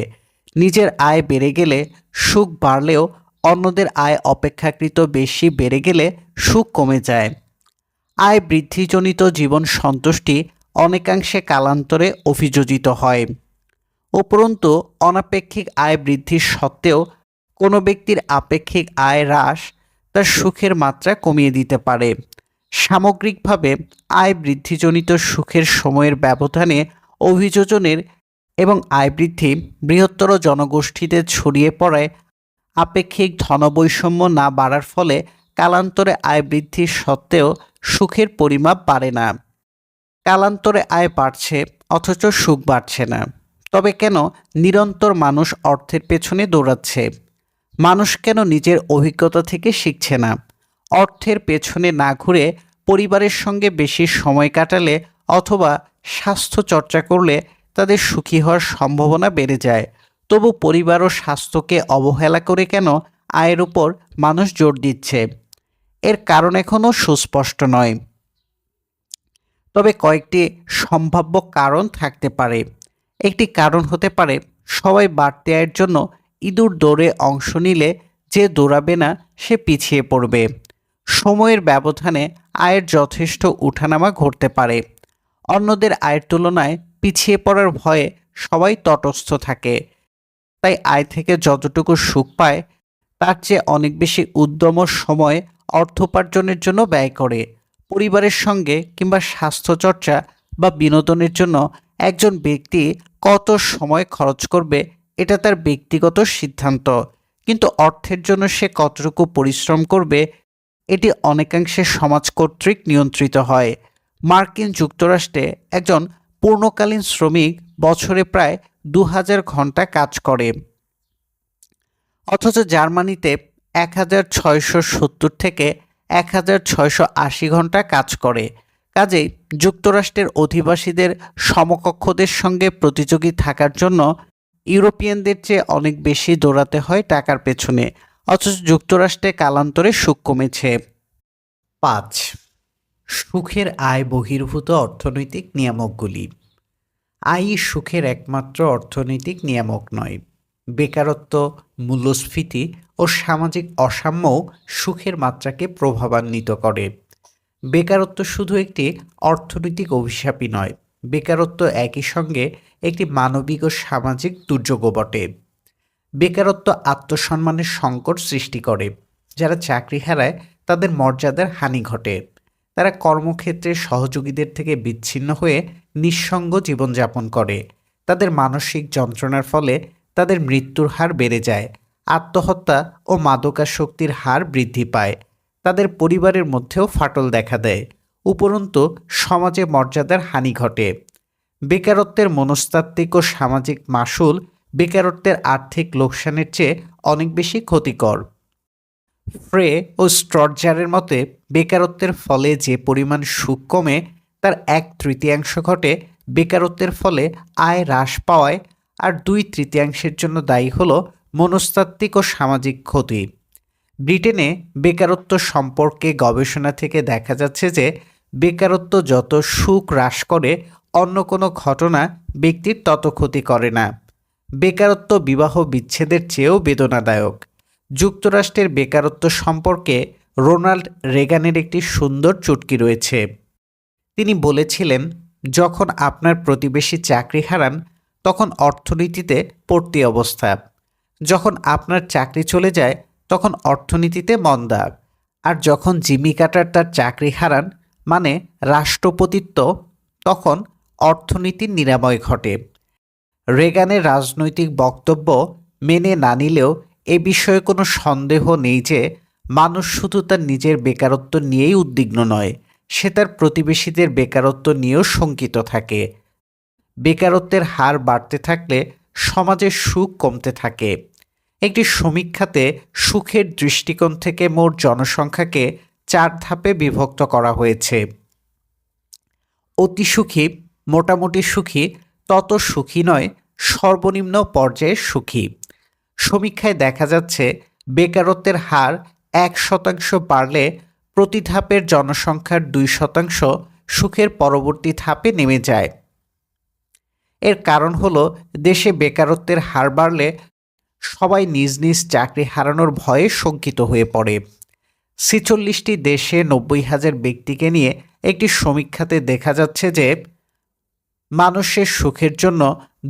নিজের আয় বেড়ে গেলে সুখ বাড়লেও অন্যদের আয় অপেক্ষাকৃত বেশি বেড়ে গেলে সুখ কমে যায়। আয় বৃদ্ধিজনিত জীবন সন্তুষ্টি অনেকাংশে কালান্তরে অভিযোজিত হয়। উপরন্তু অনাপেক্ষিক আয় বৃদ্ধির সত্ত্বেও কোনো ব্যক্তির আপেক্ষিক আয় হ্রাস তার সুখের মাত্রা কমিয়ে দিতে পারে। সামগ্রিকভাবে আয় বৃদ্ধিজনিত সুখের সময়ের ব্যবধানে অভিযোজনের এবং আয় বৃদ্ধি বৃহত্তর জনগোষ্ঠীতে ছড়িয়ে পড়ায় আপেক্ষিক ধনবৈষম্য না বাড়ার ফলে কালান্তরে আয় বৃদ্ধির সত্ত্বেও সুখের পরিমাপ বাড়ে না। কালান্তরে আয় বাড়ছে অথচ সুখ বাড়ছে না। তবে কেন নিরন্তর মানুষ অর্থের পেছনে দৌড়াচ্ছে? মানুষ কেন নিজের অভিজ্ঞতা থেকে শিখছে না? অর্থের পেছনে না ঘুরে পরিবারের সঙ্গে বেশি সময় কাটালে অথবা স্বাস্থ্য চর্চা করলে তাদের সুখী হওয়ার সম্ভাবনা বেড়ে যায়। তবু পরিবার ও স্বাস্থ্যকে অবহেলা করে কেন আয়ের উপর মানুষ জোর দিচ্ছে? এর কারণ এখনও সুস্পষ্ট নয়। তবে কয়েকটি সম্ভাব্য কারণ থাকতে পারে। একটি কারণ হতে পারে, সবাই বাড়তি আয়ের জন্য ইঁদুর দৌড়ে অংশ নিলে যে দৌড়াবে না সে পিছিয়ে পড়বে। সময়ের ব্যবধানে আয়ের যথেষ্ট উঠানামা ঘটতে পারে। অন্যদের আয়ের তুলনায় পিছিয়ে পড়ার ভয়ে সবাই তটস্থ থাকে। তাই আয় থেকে যতটুকু সুখ পায় তার চেয়ে অনেক বেশি উদ্যম সময় অর্থ উপার্জনের জন্য ব্যয় করে। পরিবারের সঙ্গে কিংবা স্বাস্থ্যচর্চা বা বিনোদনের জন্য একজন ব্যক্তি কত সময় খরচ করবে এটা তার ব্যক্তিগত সিদ্ধান্ত, কিন্তু অর্থের জন্য সে কতটুকু পরিশ্রম করবে এটি অনেকাংশে সমাজ কর্তৃক নিয়ন্ত্রিত হয়। মার্কিন যুক্তরাষ্ট্রে একজন পূর্ণকালীন শ্রমিক বছরে প্রায় 2000 ঘন্টা কাজ করে, অথচ জার্মানিতে 1670 থেকে 1680 ঘন্টা কাজ করে। কাজেই যুক্তরাষ্ট্রের অধিবাসীদের সমকক্ষদের সঙ্গে প্রতিযোগী থাকার জন্য ইউরোপিয়ানদের চেয়ে অনেক বেশি দৌড়াতে হয় টাকার পেছনে, অথচ যুক্তরাষ্ট্রে কালান্তরে সুখ কমেছে। 5. সুখের আয় বহির্ভূত অর্থনৈতিক নিয়ামকগুলি। আয়ই সুখের একমাত্র অর্থনৈতিক নিয়ামক নয়, বেকারত্ব, মূল্যস্ফীতি ও সামাজিক অসাম্যও সুখের মাত্রাকে প্রভাবান্বিত করে। বেকারত্ব শুধু একটি অর্থনৈতিক অভিশাপই নয়, বেকারত্ব একই সঙ্গে একটি মানবিক ও সামাজিক দুর্যোগও বটে। বেকারত্ব আত্মসম্মানের সংকট সৃষ্টি করে। যারা চাকরি হারায় তাদের মর্যাদার হানি ঘটে। তারা কর্মক্ষেত্রে সহযোগীদের থেকে বিচ্ছিন্ন হয়ে নিঃসঙ্গ জীবনযাপন করে। তাদের মানসিক যন্ত্রণার ফলে তাদের মৃত্যুর হার বেড়ে যায়। আত্মহত্যা ও মাদকাসক্তির হার বৃদ্ধি পায়। তাদের পরিবারের মধ্যেও ফাটল দেখা দেয়। উপরন্তু সমাজে মর্যাদার হানি ঘটে। বেকারত্বের মনস্তাত্ত্বিক ও সামাজিক মাসুল বেকারত্বের আর্থিক লোকসানের চেয়ে অনেক বেশি ক্ষতিকর। ফ্রে ও স্ট্রটজারের মতে বেকারত্বের ফলে যে পরিমাণ সুখ কমে তার 1/3 ঘটে বেকারত্বের ফলে আয় হ্রাস পাওয়ায়, আর 2/3 জন্য দায়ী হল মনস্তাত্ত্বিক ও সামাজিক ক্ষতি। ব্রিটেনে বেকারত্ব সম্পর্কে গবেষণা থেকে দেখা যাচ্ছে যে বেকারত্ব যত সুখ হ্রাস করে অন্য কোনো ঘটনা ব্যক্তির তত ক্ষতি করে না। বেকারত্ব বিবাহ বিচ্ছেদের চেয়েও বেদনাদায়ক। যুক্তরাষ্ট্রের বেকারত্ব সম্পর্কে রোনাল্ড রেগানের একটি সুন্দর চুটকি রয়েছে। তিনি বলেছিলেন, যখন আপনার প্রতিবেশী চাকরি হারান তখন অর্থনীতিতে পড়তি অবস্থা, যখন আপনার চাকরি চলে যায় তখন অর্থনীতিতে মন্দা, আর যখন জিমি কার্টার তার চাকরি হারান মানে রাষ্ট্রপতিত্ব, তখন অর্থনীতির নিরাময় ঘটে। রেগানের রাজনৈতিক বক্তব্য মেনে না নিলেও এ বিষয়ে কোনো সন্দেহ নেই যে মানুষ শুধু তার নিজের বেকারত্ব নিয়েই উদ্বিগ্ন নয়, সে তার প্রতিবেশীদের বেকারত্ব নিয়েও শঙ্কিত থাকে। বেকারত্বের হার বাড়তে থাকলে সমাজের সুখ কমতে থাকে। একটি সমীক্ষাতে সুখের দৃষ্টিকোণ থেকে মোট জনসংখ্যাকে 4 ধাপে বিভক্ত করা হয়েছে। অতি সুখী, মোটামুটি সুখী, তত সুখী নয়, সর্বনিম্ন পর্যায়ের সুখী। সমীক্ষায় দেখা যাচ্ছে বেকারত্বের হার 1% বাড়লে প্রতি ধাপের জনসংখ্যার 2% সুখের পরবর্তী ধাপে নেমে যায়। এর কারণ হলো দেশে বেকারত্বের হার বাড়লে সবাই নিজ নিজ চাকরি হারানোর ভয়ে শঙ্কিত হয়ে পড়ে। 46টি দেশে 90,000 ব্যক্তিকে নিয়ে একটি সমীক্ষাতে দেখা যাচ্ছে যে মানুষের সুখের জন্য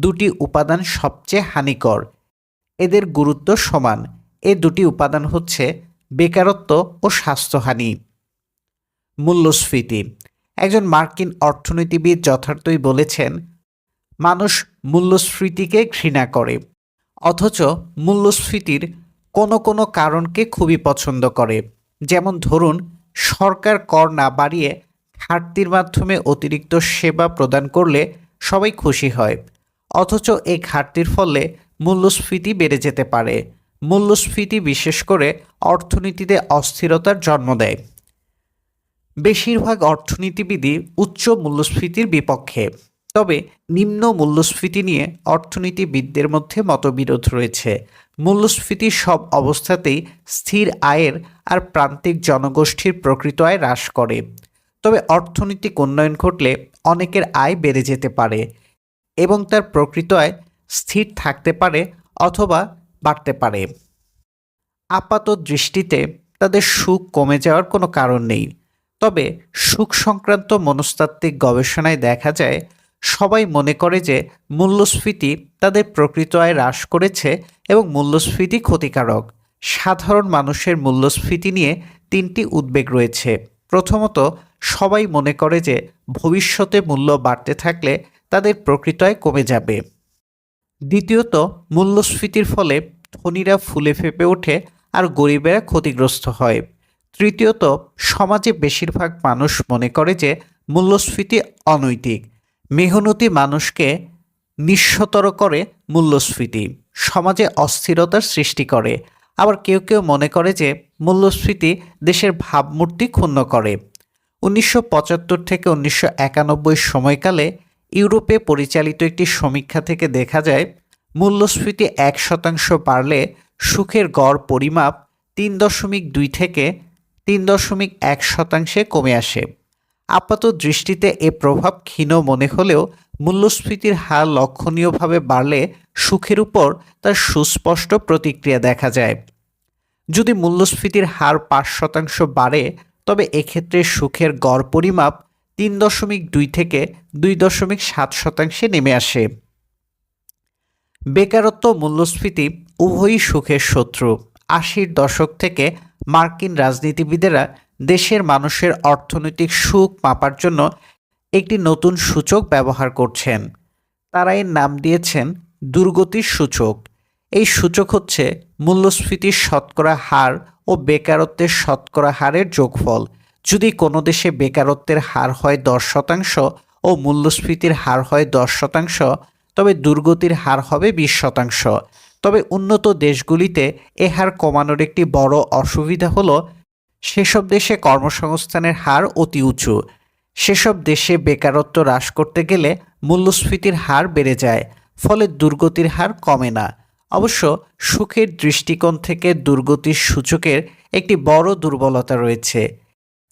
2টি উপাদান সবচেয়ে হানিকর। এদের গুরুত্ব সমান। এ 2টি উপাদান হচ্ছে বেকারত্ব ও স্বাস্থ্যহানি। মূল্যস্ফীতি। একজন মার্কিন অর্থনীতিবিদ যথার্থই বলেছেন, মানুষ মূল্যস্ফীতিকে ঘৃণা করে, অথচ মূল্যস্ফীতির কোনো কোনো কারণকে খুবই পছন্দ করে। যেমন ধরুন, সরকার কর না বাড়িয়ে ঘাটতির মাধ্যমে অতিরিক্ত সেবা প্রদান করলে সবাই খুশি হয়, অথচ এই ঘাটতির ফলে মূল্যস্ফীতি বেড়ে যেতে পারে। মূল্যস্ফীতি বিশেষ করে অর্থনীতিতে অস্থিরতার জন্ম দেয়। বেশিরভাগ অর্থনীতিবিদই উচ্চ মূল্যস্ফীতির বিপক্ষে, তবে নিম্ন মূল্যস্ফীতি নিয়ে অর্থনীতিবিদদের মধ্যে মতবিরোধ রয়েছে। মূল্যস্ফীতি সব অবস্থাতেই স্থির আয়ের আর প্রান্তিক জনগোষ্ঠীর প্রকৃত আয় হ্রাস করে, তবে অর্থনৈতিক উন্নয়ন ঘটলে অনেকের আয় বেড়ে যেতে পারে এবং তার প্রকৃত আয় স্থির থাকতে পারে অথবা বাড়তে পারে। আপাত দৃষ্টিতে তাদের সুখ কমে যাওয়ার কোনো কারণ নেই, তবে সুখ সংক্রান্ত মনস্তাত্ত্বিক গবেষণায় দেখা যায় সবাই মনে করে যে মূল্যস্ফীতি তাদের প্রকৃত আয় হ্রাস করেছে এবং মূল্যস্ফীতি ক্ষতিকারক। সাধারণ মানুষের মূল্যস্ফীতি নিয়ে 3টি উদ্বেগ রয়েছে। প্রথমত, সবাই মনে করে যে ভবিষ্যতে মূল্য বাড়তে থাকলে তাদের প্রকৃত আয় কমে যাবে। দ্বিতীয়ত, মূল্যস্ফীতির ফলে ধনীরা ফুলে ফেঁপে ওঠে আর গরিবেরা ক্ষতিগ্রস্ত হয়। তৃতীয়ত, সমাজে বেশিরভাগ মানুষ মনে করে যে মূল্যস্ফীতি অনৈতিক। মেহনতি মানুষকে নিঃস্বতর করে মূল্যস্ফীতি, সমাজে অস্থিরতার সৃষ্টি করে। আবার কেউ কেউ মনে করে যে মূল্যস্ফীতি দেশের ভাবমূর্তি ক্ষুণ্ণ করে। 1975 থেকে 1991 সময়কালে ইউরোপে পরিচালিত একটি সমীক্ষা থেকে দেখা যায় মূল্যস্ফীতি 1% বাড়লে সুখের গড় পরিমাপ 3.2 থেকে 3.1% কমে আসে। আপাত দৃষ্টিতে এ প্রভাব ক্ষীণ মনে হলেও মূল্যস্ফীতির হার লক্ষণীয়ভাবে বাড়লে সুখের উপর তার সুস্পষ্ট প্রতিক্রিয়া দেখা যায়। যদি মূল্যস্ফীতির হার 5% বাড়ে, তবে এক্ষেত্রে সুখের গড় পরিমাপ 3.2 থেকে 2.7% নেমে আসে। বেকারত্ব ও মূল্যস্ফীতি উভয়ই সুখের শত্রু। 80-র দশক থেকে মার্কিন রাজনীতিবিদেরা দেশের মানুষের অর্থনৈতিক সুখ মাপার জন্য একটি নতুন সূচক ব্যবহার করছেন। তারা এর নাম দিয়েছেন দুর্গতির সূচক। এই সূচক হচ্ছে মূল্যস্ফীতির শতকরা হার ও বেকারত্বের শতকরা হারের যোগফল। যদি কোনো দেশে বেকারত্বের হার হয় 10% ও মূল্যস্ফীতির হার হয় 10%, তবে দুর্গতির হার হবে 20%। তবে উন্নত দেশগুলিতে এ হার কমানোর একটি বড় অসুবিধা হলো সেসব দেশে কর্মসংস্থানের হার অতি উঁচু। সেসব দেশে বেকারত্ব হ্রাস করতে গেলে মূল্যস্ফীতির হার বেড়ে যায়, ফলে দুর্গতির হার কমে না। অবশ্য সুখের দৃষ্টিকোণ থেকে দুর্গতির সূচকের একটি বড় দুর্বলতা রয়েছে।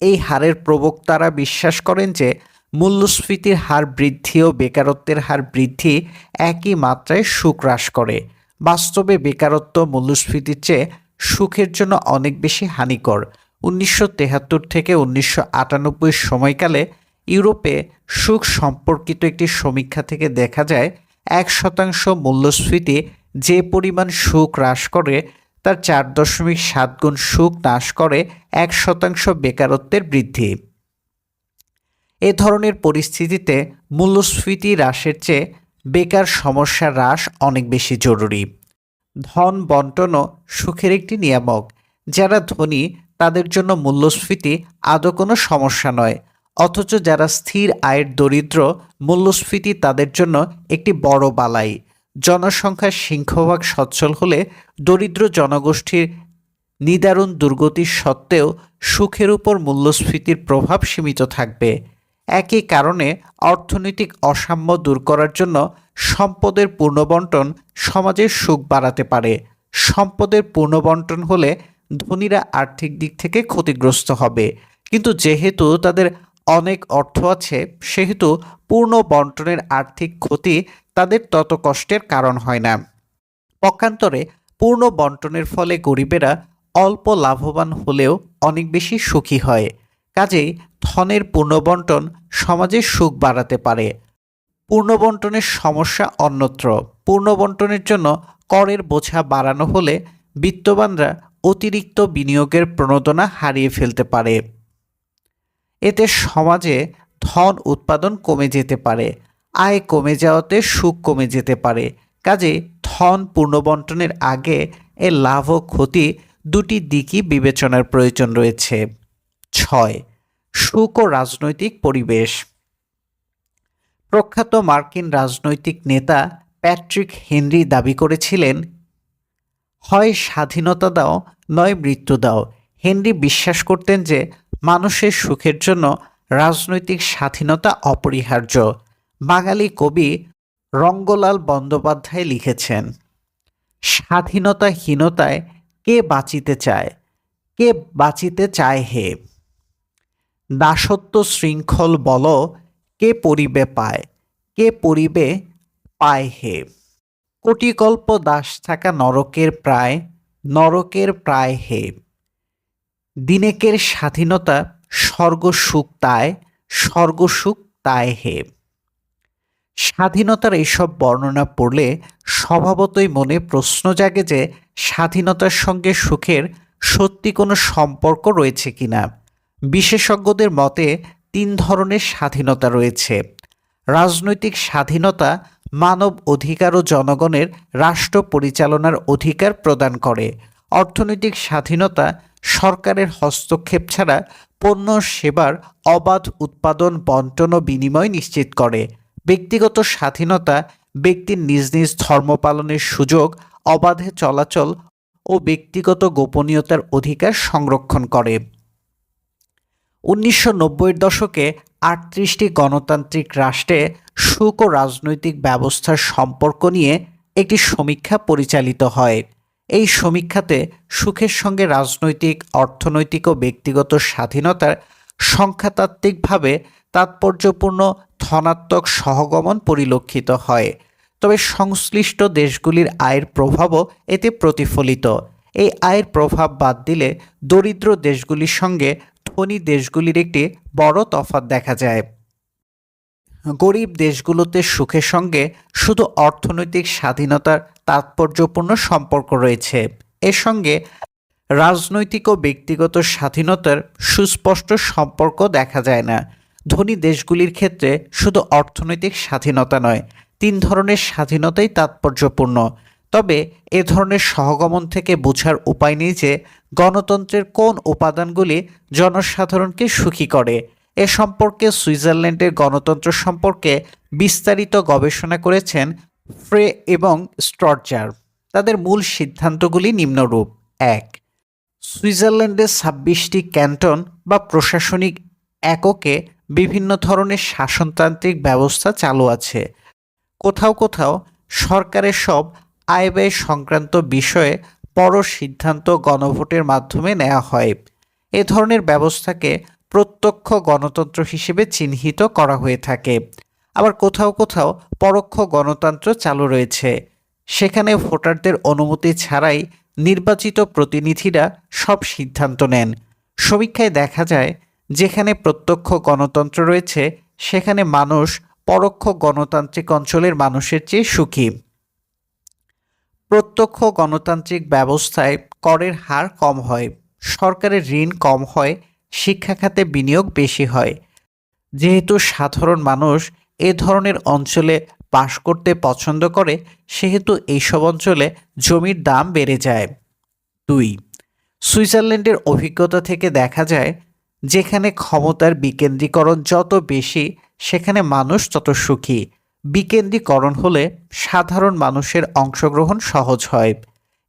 এই হারের প্রবক্তারা বিশ্বাস করেন যে মূল্যস্ফীতির হার বৃদ্ধি ও বেকারত্বের হার বৃদ্ধি একই মাত্রায় সুখ হ্রাস করে। বাস্তবে বেকারত্ব মূল্যস্ফীতির চেয়ে সুখের জন্য অনেক বেশি হানিকর। 1973 থেকে 1998 সময়কালে ইউরোপে সুখ সম্পর্কিত একটি সমীক্ষা থেকে দেখা যায় 1% মূল্যস্ফীতি যে পরিমাণ সুখ হ্রাস করে তার 4.7 গুণ সুখ নাশ করে 1% বেকারত্বের বৃদ্ধি। এ ধরনের পরিস্থিতিতে মূল্যস্ফীতি হ্রাসের চেয়ে বেকার সমস্যা হ্রাস অনেক বেশি জরুরি। ধন বন্টনও সুখের একটি নিয়ামক। যারা ধনী তাদের জন্য মূল্যস্ফীতি আদৌ কোনো সমস্যা নয়, অথচ যারা স্থির আয়ের দরিদ্র মূল্যস্ফীতি তাদের জন্য একটি বড় বালাই। জনসংখ্যার সিংহভাগ সচ্ছল হলে দরিদ্র জনগোষ্ঠীর নিদারুণ দুর্গতির সত্ত্বেও সুখের উপর মূল্যস্ফীতির প্রভাব সীমিত থাকবে। একই কারণে অর্থনৈতিক অসাম্য দূর করার জন্য সম্পদের পুনর্বণ্টন সমাজের সুখ বাড়াতে পারে। সম্পদের পুনর্বণ্টন হলে ধনীরা আর্থিক দিক থেকে ক্ষতিগ্রস্ত হবে, কিন্তু যেহেতু তাদের অনেক অর্থ আছে সেহেতু পূর্ণ বন্টনের আর্থিক ক্ষতি তাদের তত কষ্টের কারণ হয় না। পক্ষান্তরে পূর্ণ বন্টনের ফলে গরিবেরা অল্প লাভবান হলেও অনেক বেশি সুখী হয়। কাজেই ধনের পুনর্বণ্টন সমাজের সুখ বাড়াতে পারে। পুনর্বণ্টনের সমস্যা অন্যত্র। পুনর্বণ্টনের জন্য করের বোঝা বাড়ানো হলে বিত্তবানরা অতিরিক্ত বিনিয়োগের প্রণোদনা হারিয়ে ফেলতে পারে। এতে সমাজে ধন উৎপাদন কমে যেতে পারে, আয় কমে যাওয়াতে সুখ কমে যেতে পারে। কাজে ধন পুনর্বণ্টনের আগে এর লাভ ও ক্ষতি দুটি দিকই বিবেচনার প্রয়োজন রয়েছে। 6. সুখ ও রাজনৈতিক পরিবেশ। প্রখ্যাত মার্কিন রাজনৈতিক নেতা প্যাট্রিক হেনরি দাবি করেছিলেন, হয় স্বাধীনতা দাও নয় মৃত্যু দাও। হেনরি বিশ্বাস করতেন যে মানুষের সুখের জন্য রাজনৈতিক স্বাধীনতা অপরিহার্য। বাঙালি কবি রঙ্গলাল বন্দ্যোপাধ্যায় লিখেছেন, স্বাধীনতাহীনতায় কে বাঁচিতে চায়, কে বাঁচিতে চায় হে। দাসত্ব শৃঙ্খল বল কে পরিবে পায়, কে পরিবে পায় হে। কোটিকল্প দাস থাকা নরকের প্রায়, নরকের প্রায় হে। দিনেকের স্বাধীনতা স্বর্গসুখ তায়, স্বর্গসুখ তায় হে। স্বাধীনতার এইসব বর্ণনা পড়লে স্বভাবতই মনে প্রশ্ন জাগে যে স্বাধীনতার সঙ্গে সুখের সত্যি কোনো সম্পর্ক রয়েছে কিনা। বিশেষজ্ঞদের মতে 3 ধরনের স্বাধীনতা রয়েছে। রাজনৈতিক স্বাধীনতা মানব অধিকার ও জনগণের রাষ্ট্র পরিচালনার অধিকার প্রদান করে। অর্থনৈতিক স্বাধীনতা সরকারের হস্তক্ষেপ ছাড়া পণ্য সেবার অবাধ উৎপাদন, বণ্টন ও বিনিময় নিশ্চিত করে। ব্যক্তিগত স্বাধীনতা ব্যক্তির নিজ নিজ ধর্ম পালনের সুযোগ, অবাধে চলাচল ও ব্যক্তিগত গোপনীয়তার অধিকার সংরক্ষণ করে। 1990-এর দশকে 38টি গণতান্ত্রিক রাষ্ট্রে সুখ ও রাজনৈতিক ব্যবস্থার সম্পর্ক নিয়ে একটি সমীক্ষা পরিচালিত হয়। এই সমীক্ষাতে সুখের সঙ্গে রাজনৈতিক, অর্থনৈতিক ও ব্যক্তিগত স্বাধীনতার সংখ্যাতাত্ত্বিকভাবে তাৎপর্যপূর্ণ ধনাত্মক সহগমন পরিলক্ষিত হয়। তবে সংশ্লিষ্ট দেশগুলির আয়ের প্রভাবও এতে প্রতিফলিত। এই আয়ের প্রভাব বাদ দিলে দরিদ্র দেশগুলির সঙ্গে ধনী দেশগুলির একটি বড় তফাৎ দেখা যায়। গরিব দেশগুলোতে সুখের সঙ্গে শুধু অর্থনৈতিক স্বাধীনতার তাৎপর্যপূর্ণ সম্পর্ক রয়েছে, এর সঙ্গে রাজনৈতিক ও ব্যক্তিগত স্বাধীনতার সুস্পষ্ট সম্পর্ক দেখা যায় না। ধনী দেশগুলির ক্ষেত্রে শুধু অর্থনৈতিক স্বাধীনতা নয়, 3 ধরনের স্বাধীনতাই তাৎপর্যপূর্ণ। তবে এ ধরনের সহগমন থেকে বোঝার উপায় নেই যে গণতন্ত্রের কোন উপাদানগুলি জনসাধারণকে সুখী করে। এ সম্পর্কে সুইজারল্যান্ডের গণতন্ত্র সম্পর্কে বিস্তারিত গবেষণা করেছেন ফ্রে এবং স্ট্রটজার। তাদের মূল সিদ্ধান্তগুলি নিম্নরূপ: 1. সুইজারল্যান্ডে 26টি ক্যান্টন বা প্রশাসনিক এককে বিভিন্ন ধরনের শাসনতান্ত্রিক ব্যবস্থা চালু আছে। কোথাও কোথাও সরকারের সব আয় ব্যয় সংক্রান্ত বিষয়ে বড় সিদ্ধান্ত গণভোটের মাধ্যমে নেওয়া হয়। এ ধরনের ব্যবস্থাকে প্রত্যক্ষ গণতন্ত্র হিসেবে চিহ্নিত করা হয়ে থাকে। আবার কোথাও কোথাও পরোক্ষ গণতন্ত্র চালু রয়েছে। সেখানে ভোটারদের অনুমতি ছাড়াই নির্বাচিত প্রতিনিধিরা সব সিদ্ধান্ত নেন। সমীক্ষায় দেখা যায়, যেখানে প্রত্যক্ষ গণতন্ত্র রয়েছে সেখানে মানুষ পরোক্ষ গণতান্ত্রিক অঞ্চলের মানুষের চেয়ে সুখী। প্রত্যক্ষ গণতান্ত্রিক ব্যবস্থায় করের হার কম হয়, সরকারের ঋণ কম হয়, শিক্ষা খাতে বিনিয়োগ বেশি হয়। যেহেতু সাধারণ মানুষ এ ধরনের অঞ্চলে বাস করতে পছন্দ করে, সেহেতু এইসব অঞ্চলে জমির দাম বেড়ে যায়। 2. সুইজারল্যান্ডের অভিজ্ঞতা থেকে দেখা যায়, যেখানে ক্ষমতার বিকেন্দ্রীকরণ যত বেশি সেখানে মানুষ তত সুখী। বিকেন্দ্রীকরণ হলে সাধারণ মানুষের অংশগ্রহণ সহজ হয়।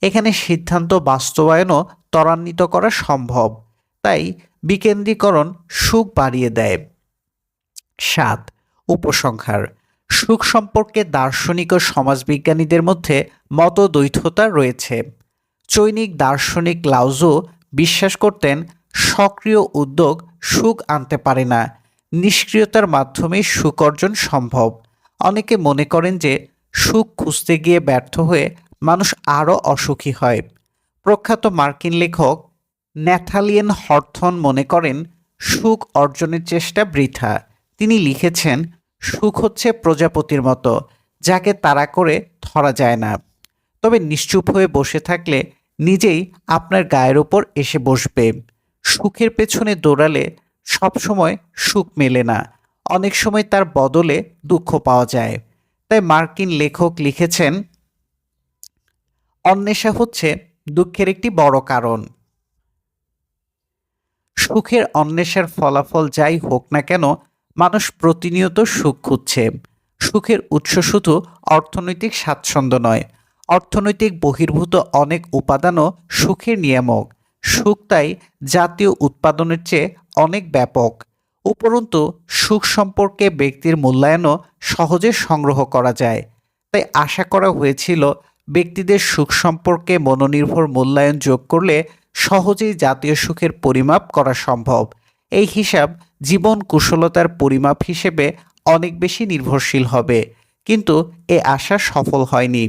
এখানে সিদ্ধান্ত বাস্তবায়নও ত্বরান্বিত করা সম্ভব। তাই বিকেন্দ্রীকরণ সুখ বাড়িয়ে দেয়। 7. উপসংহার: সুখ সম্পর্কে দার্শনিক ও সমাজবিজ্ঞানীদের মধ্যে মতদ্বৈধতা রয়েছে। চৈনিক দার্শনিক লাওজো বিশ্বাস করতেন, সক্রিয় উদ্যোগ সুখ আনতে পারে না, নিষ্ক্রিয়তার মাধ্যমে সুখ অর্জন সম্ভব। অনেকে মনে করেন যে সুখ খুঁজতে গিয়ে ব্যর্থ হয়ে মানুষ আরও অসুখী হয়। প্রখ্যাত মার্কিন লেখক ন্যাথালিয়েন হথর্ন মনে করেন সুখ অর্জনের চেষ্টা বৃথা। তিনি লিখেছেন, সুখ হচ্ছে প্রজাপতির মতো, যাকে তাড়া করে ধরা যায় না, তবে নিশ্চুপ হয়ে বসে থাকলে নিজেই আপনার গায়ের ওপর এসে বসবে। সুখের পেছনে দৌড়ালে সবসময় সুখ মেলে না, অনেক সময় তার বদলে দুঃখ পাওয়া যায়। তাই মার্কিন লেখক লিখেছেন, অন্বেষা হচ্ছে দুঃখের একটি বড় কারণ। সুখের অন্বেষার ফলাফল যাই হোক না কেন, মানুষ প্রতিনিয়ত সুখ খুঁজছে। সুখের উৎস শুধু অর্থনৈতিক স্বাচ্ছন্দ্য নয়, অর্থনৈতিক বহির্ভূত অনেক উপাদানও সুখের নিয়ামক। সুখ তাই জাতীয় উৎপাদনের চেয়ে অনেক ব্যাপক। উপরন্তু সুখ সম্পর্কে ব্যক্তির মূল্যায়নও সহজে সংগ্রহ করা যায়। তাই আশা করা হয়েছিল, ব্যক্তিদের সুখ সম্পর্কে মনোনির্ভর মূল্যায়ন যোগ করলে সহজেই জাতীয় সুখের পরিমাপ করা সম্ভব। এই হিসাব জীবন কুশলতার পরিমাপ হিসেবে অনেক বেশি নির্ভরশীল হবে, কিন্তু এ আশা সফল হয়নি।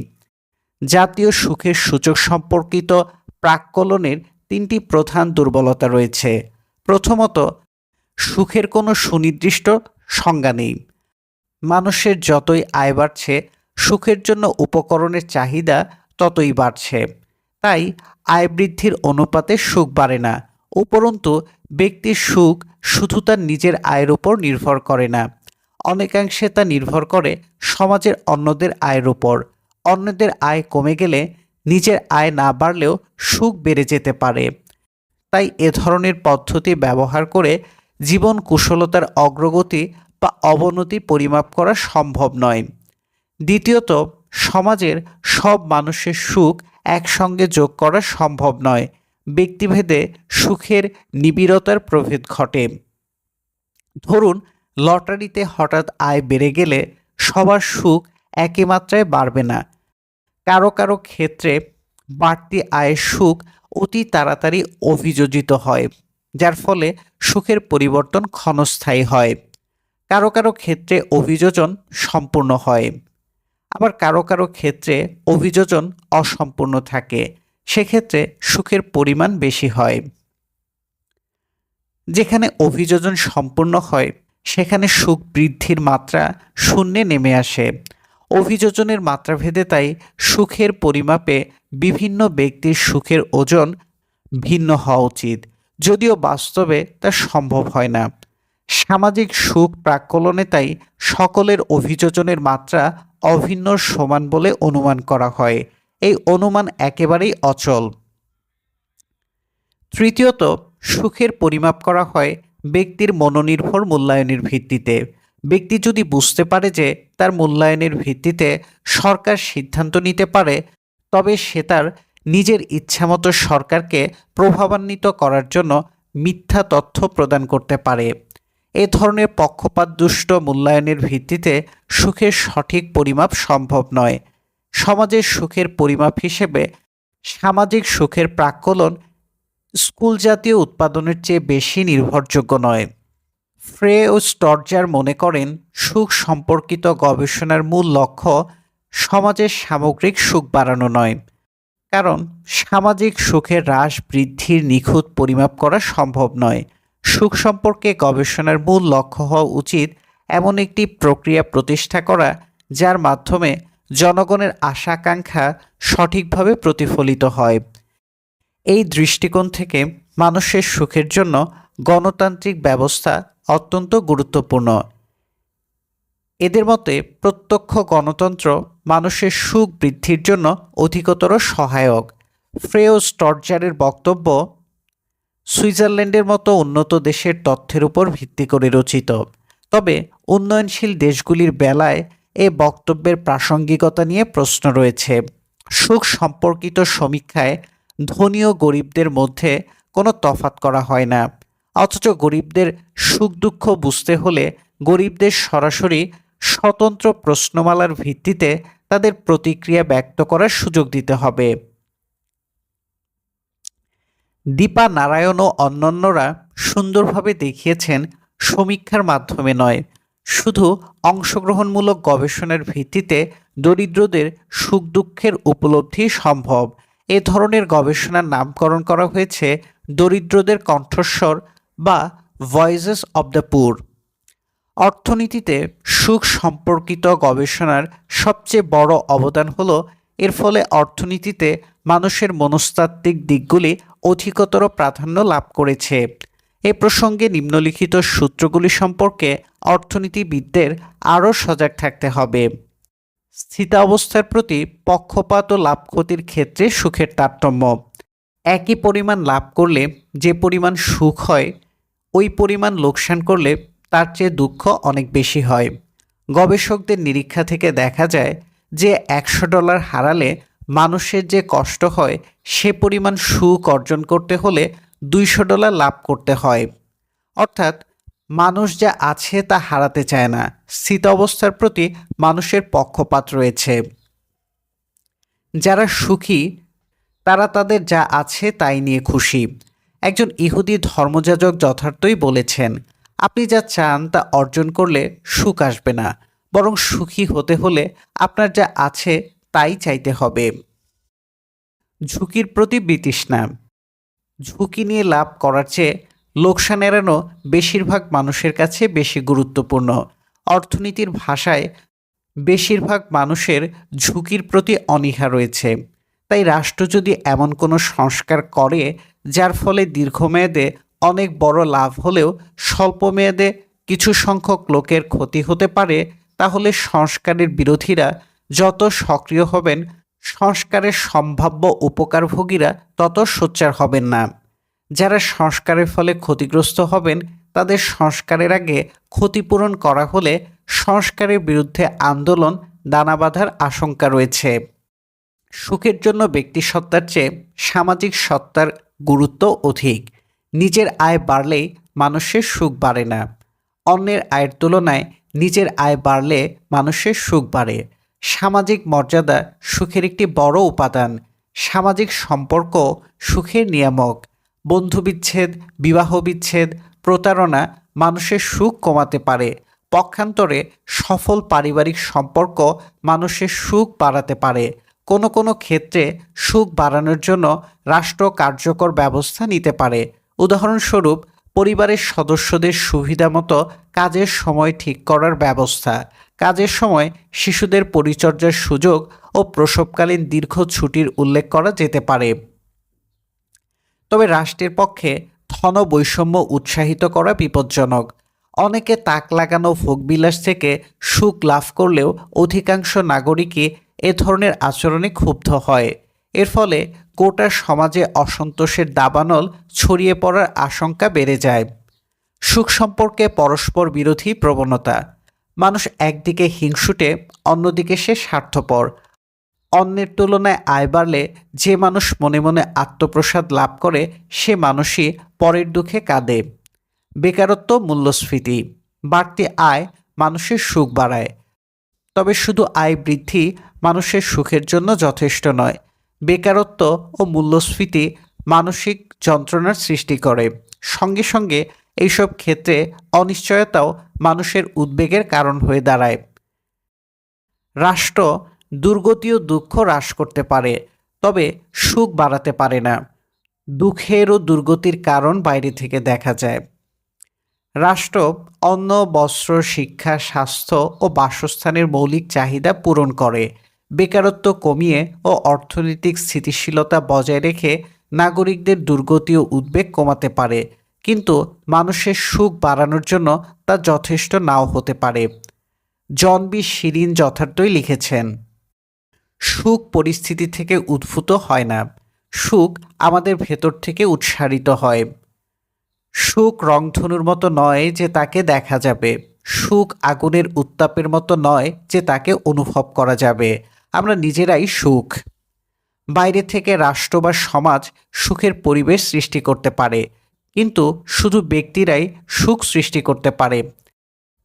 জাতীয় সুখের সূচক সম্পর্কিত প্রাক্কলনের 3টি প্রধান দুর্বলতা রয়েছে। প্রথমত, সুখের কোনো সুনির্দিষ্ট সংজ্ঞা নেই। মানুষের যতই আয় বাড়ছে, সুখের জন্য উপকরণের চাহিদা ততই বাড়ছে। তাই আয় বৃদ্ধির অনুপাতে সুখ বাড়ে না। উপরন্তু ব্যক্তির সুখ শুধু তার নিজের আয়ের উপর নির্ভর করে না, অনেকাংশে তা নির্ভর করে সমাজের অন্যদের আয়ের উপর। অন্যদের আয় কমে গেলে নিজের আয় না বাড়লেও সুখ বেড়ে যেতে পারে। তাই এ ধরনের পদ্ধতি ব্যবহার করে জীবন কুশলতার অগ্রগতি বা অবনতি পরিমাপ করা সম্ভব নয়। দ্বিতীয়ত, সমাজের সব মানুষের সুখ একসঙ্গে যোগ করা সম্ভব নয়। ব্যক্তিভেদে সুখের নিবিড়তার প্রভেদ ঘটে। ধরুন, লটারিতে হঠাৎ আয় বেড়ে গেলে সবার সুখ একই মাত্রায় বাড়বে না। কারো কারো ক্ষেত্রে বাড়তি আয়ের সুখ অতি তাড়াতাড়ি অভিযোজিত হয়, যার ফলে সুখের পরিবর্তন ক্ষণস্থায়ী হয়। কারো কারো ক্ষেত্রে অভিযোজন সম্পূর্ণ হয়। আবার কারো কারো ক্ষেত্রে অভিযোজন অসম্পূর্ণ থাকে, সেক্ষেত্রে সুখের পরিমাণ বেশি হয়। যেখানে অভিযোজন সম্পূর্ণ হয় সেখানে সুখ বৃদ্ধির মাত্রা শূন্যে নেমে আসে। অভিযোজনের মাত্রাভেদে তাই সুখের পরিমাপে বিভিন্ন ব্যক্তির সুখের ওজন ভিন্ন হওয়া উচিত, যদিও বাস্তবে তা সম্ভব হয় না। সামাজিক সুখ প্রাক্কলনে তাই সকলের অভিযোজনের মাত্রা অভিন্ন সমান বলে অনুমান করা হয়। এই অনুমান একেবারেই অচল। তৃতীয়ত, সুখের পরিমাপ করা হয় ব্যক্তির মনোনির্ভর মূল্যায়নের ভিত্তিতে। ব্যক্তি যদি বুঝতে পারে যে তার মূল্যায়নের ভিত্তিতে সরকার সিদ্ধান্ত নিতে পারে, তবে সে তার নিজের ইচ্ছামতো সরকারকে প্রভাবান্বিত করার জন্য মিথ্যা তথ্য প্রদান করতে পারে। এ ধরনের পক্ষপাতদুষ্ট মূল্যায়নের ভিত্তিতে সুখের সঠিক পরিমাপ সম্ভব নয়। সমাজের সুখের পরিমাপ হিসেবে সামাজিক সুখের প্রাক্কলন স্কুল জাতীয় উৎপাদনের চেয়ে বেশি নির্ভরযোগ্য নয়। ফ্রে ও স্টর্জার মনে করেন সুখ সম্পর্কিত গবেষণার মূল লক্ষ্য সমাজের সামগ্রিক সুখ বাড়ানো নয়, কারণ সামাজিক সুখের হ্রাস বৃদ্ধির নিখুঁত পরিমাপ করা সম্ভব নয়। সুখ সম্পর্কে গবেষণার মূল লক্ষ্য হওয়া উচিত এমন একটি প্রক্রিয়া প্রতিষ্ঠা করা যার মাধ্যমে জনগণের আশা আকাঙ্ক্ষা সঠিকভাবে প্রতিফলিত হয়। এই দৃষ্টিকোণ থেকে মানুষের সুখের জন্য গণতান্ত্রিক ব্যবস্থা অত্যন্ত গুরুত্বপূর্ণ। এদের মতে প্রত্যক্ষ গণতন্ত্র মানুষের সুখ বৃদ্ধির জন্য অধিকতর সহায়ক। ফ্রে ও স্টর্জারের বক্তব্য সুইজারল্যান্ডের মতো উন্নত দেশের তথ্যের উপর ভিত্তি করে রচিত, তবে উন্নয়নশীল দেশগুলির বেলায় এ বক্তব্যের প্রাসঙ্গিকতা নিয়ে প্রশ্ন রয়েছে। সুখ সম্পর্কিত সমীক্ষায় ধনী ও গরিবদের মধ্যে কোনো তফাৎ করা হয় না, অথচ গরিবদের সুখ দুঃখ বুঝতে হলে গরিবদের সরাসরি স্বতন্ত্র প্রশ্নমালার ভিত্তিতে তাদের প্রতিক্রিয়া ব্যক্ত করার সুযোগ দিতে হবে। দীপা নারায়ণ ও অন্যান্যরা সুন্দরভাবে দেখিয়েছেন সমীক্ষার মাধ্যমে নয়, শুধু অংশগ্রহণমূলক গবেষণার ভিত্তিতে দরিদ্রদের সুখ দুঃখের উপলব্ধি সম্ভব। এ ধরনের গবেষণার নামকরণ করা হয়েছে দরিদ্রদের কণ্ঠস্বর বা ভয়েসেস অব দ্য পুর। অর্থনীতিতে সুখ সম্পর্কিত গবেষণার সবচেয়ে বড় অবদান হল এর ফলে অর্থনীতিতে মানুষের মনস্তাত্ত্বিক দিকগুলি অধিকতর প্রাধান্য লাভ করেছে। এ প্রসঙ্গে নিম্নলিখিত সূত্রগুলি সম্পর্কে অর্থনীতিবিদদের আরও সজাগ থাকতে হবে। স্থিতাবস্থার প্রতি পক্ষপাত ও লাভ ক্ষতির ক্ষেত্রে সুখের তারতম্য। একই পরিমাণ লাভ করলে যে পরিমাণ সুখ হয়, ওই পরিমাণ লোকসান করলে তার চেয়ে দুঃখ অনেক বেশি হয়। গবেষকদের নিরীক্ষা থেকে দেখা যায় যে $100 হারালে মানুষের যে কষ্ট হয় সে পরিমাণ সুখ অর্জন করতে হলে $200 লাভ করতে হয়। অর্থাৎ মানুষ যা আছে তা হারাতে চায় না। স্থিত অবস্থার প্রতি মানুষের পক্ষপাত রয়েছে। যারা সুখী তারা তাদের যা আছে তাই নিয়ে খুশি। একজন ইহুদি ধর্মযাজক যথার্থই বলেছেন, আপনি যা চান তা অর্জন করলে সুখ আসবে না, বরং সুখী হতে হলে আপনার যা আছে তাই চাইতে হবে। ঝুঁকির প্রতি বিতৃষ্ণা। ঝুঁকি নিয়ে লাভ করার চেয়ে লোকসান এড়ানো বেশিরভাগ মানুষের কাছে বেশি গুরুত্বপূর্ণ। অর্থনীতির ভাষায় বেশিরভাগ মানুষের ঝুঁকির প্রতি অনীহা রয়েছে। তাই রাষ্ট্র যদি এমন কোনো সংস্কার করে যার ফলে দীর্ঘমেয়াদে অনেক বড় লাভ হলেও স্বল্পমেয়াদে কিছু সংখ্যক লোকের ক্ষতি হতে পারে, তাহলে সংস্কারের বিরোধীরা যত সক্রিয় হবেন, সংস্কারের সম্ভাব্য উপকারভোগীরা তত সোচ্চার হবেন না। যারা সংস্কারের ফলে ক্ষতিগ্রস্ত হবেন তাদের সংস্কারের আগে ক্ষতিপূরণ করা হলে সংস্কারের বিরুদ্ধে আন্দোলন দানা বাঁধার আশঙ্কা রয়েছে। সুখের জন্য ব্যক্তিসত্তার চেয়ে সামাজিক সত্তার গুরুত্ব অধিক। নিজের আয় বাড়লেই মানুষের সুখ বাড়ে না, অন্যের আয়ের তুলনায় নিজের আয় বাড়লে মানুষের সুখ বাড়ে। সামাজিক মর্যাদা সুখের একটি বড় উপাদান। সামাজিক সম্পর্ক সুখের নিয়ামক। বন্ধুবিচ্ছেদ, বিবাহ বিচ্ছেদ, প্রতারণা মানুষের সুখ কমাতে পারে। পক্ষান্তরে সফল পারিবারিক সম্পর্ক মানুষের সুখ বাড়াতে পারে। কোনো কোনো ক্ষেত্রে সুখ বাড়ানোর জন্য রাষ্ট্র কার্যকর ব্যবস্থা নিতে পারে। উদাহরণস্বরূপ, পরিবারের সদস্যদের সুবিধামতো কাজের সময় ঠিক করার ব্যবস্থা, কাজের সময় শিশুদের পরিচর্যার সুযোগ ও প্রসবকালীন দীর্ঘ ছুটির উল্লেখ করা যেতে পারে। তবে রাষ্ট্রের পক্ষে ধন বৈষম্য উৎসাহিত করা বিপজ্জনক। অনেকে তাক লাগানো ভোগবিলাস থেকে সুখ লাভ করলেও অধিকাংশ নাগরিকই এ ধরনের আচরণে ক্ষুব্ধ হয়। এর ফলে গোটা সমাজে অসন্তোষের দাবানল ছড়িয়ে পড়ার আশঙ্কা বেড়ে যায়। সুখ সম্পর্কে পরস্পর বিরোধী প্রবণতা। মানুষ একদিকে হিংসুটে, অন্যদিকে সে স্বার্থপর। অন্যের তুলনায় আয় বাড়লে যে মানুষ মনে মনে আত্মপ্রসাদ লাভ করে সে মানুষই পরের দুঃখে কাঁদে। বেকারত্ব, মূল্যস্ফীতি। বাড়তি আয় মানুষের সুখ বাড়ায়, তবে শুধু আয় বৃদ্ধি মানুষের সুখের জন্য যথেষ্ট নয়। বেকারত্ব ও মূল্যস্ফীতি মানসিক যন্ত্রণার সৃষ্টি করে। সঙ্গে সঙ্গে এইসব ক্ষেত্রে অনিশ্চয়তাও মানুষের উদ্বেগের কারণ হয়ে দাঁড়ায়। রাষ্ট্র দুর্গতি ও দুঃখ হ্রাস করতে পারে, তবে সুখ বাড়াতে পারে না। দুঃখের ও দুর্গতির কারণ বাইরে থেকে দেখা যায়। রাষ্ট্র অন্ন, বস্ত্র, শিক্ষা, স্বাস্থ্য ও বাসস্থানের মৌলিক চাহিদা পূরণ করে। বেকারত্ব কমিয়ে ও অর্থনৈতিক স্থিতিশীলতা বজায় রেখে নাগরিকদের দুর্গতি ও উদ্বেগ কমাতে পারে, কিন্তু মানুষের সুখ বাড়ানোর জন্য তা যথেষ্ট নাও হতে পারে। জন বি শিরিন যথার্থই লিখেছেন, সুখ পরিস্থিতি থেকে উদ্ভূত হয় না, সুখ আমাদের ভেতর থেকে উৎসারিত হয়। সুখ রংধনুর মতো নয় যে তাকে দেখা যাবে, সুখ আগুনের উত্তাপের মতো নয় যে তাকে অনুভব করা যাবে। আমরা নিজেরাই সুখ। বাইরে থেকে রাষ্ট্র বা সমাজ সুখের পরিবেশ সৃষ্টি করতে পারে, কিন্তু শুধু ব্যক্তিরাই সুখ সৃষ্টি করতে পারে।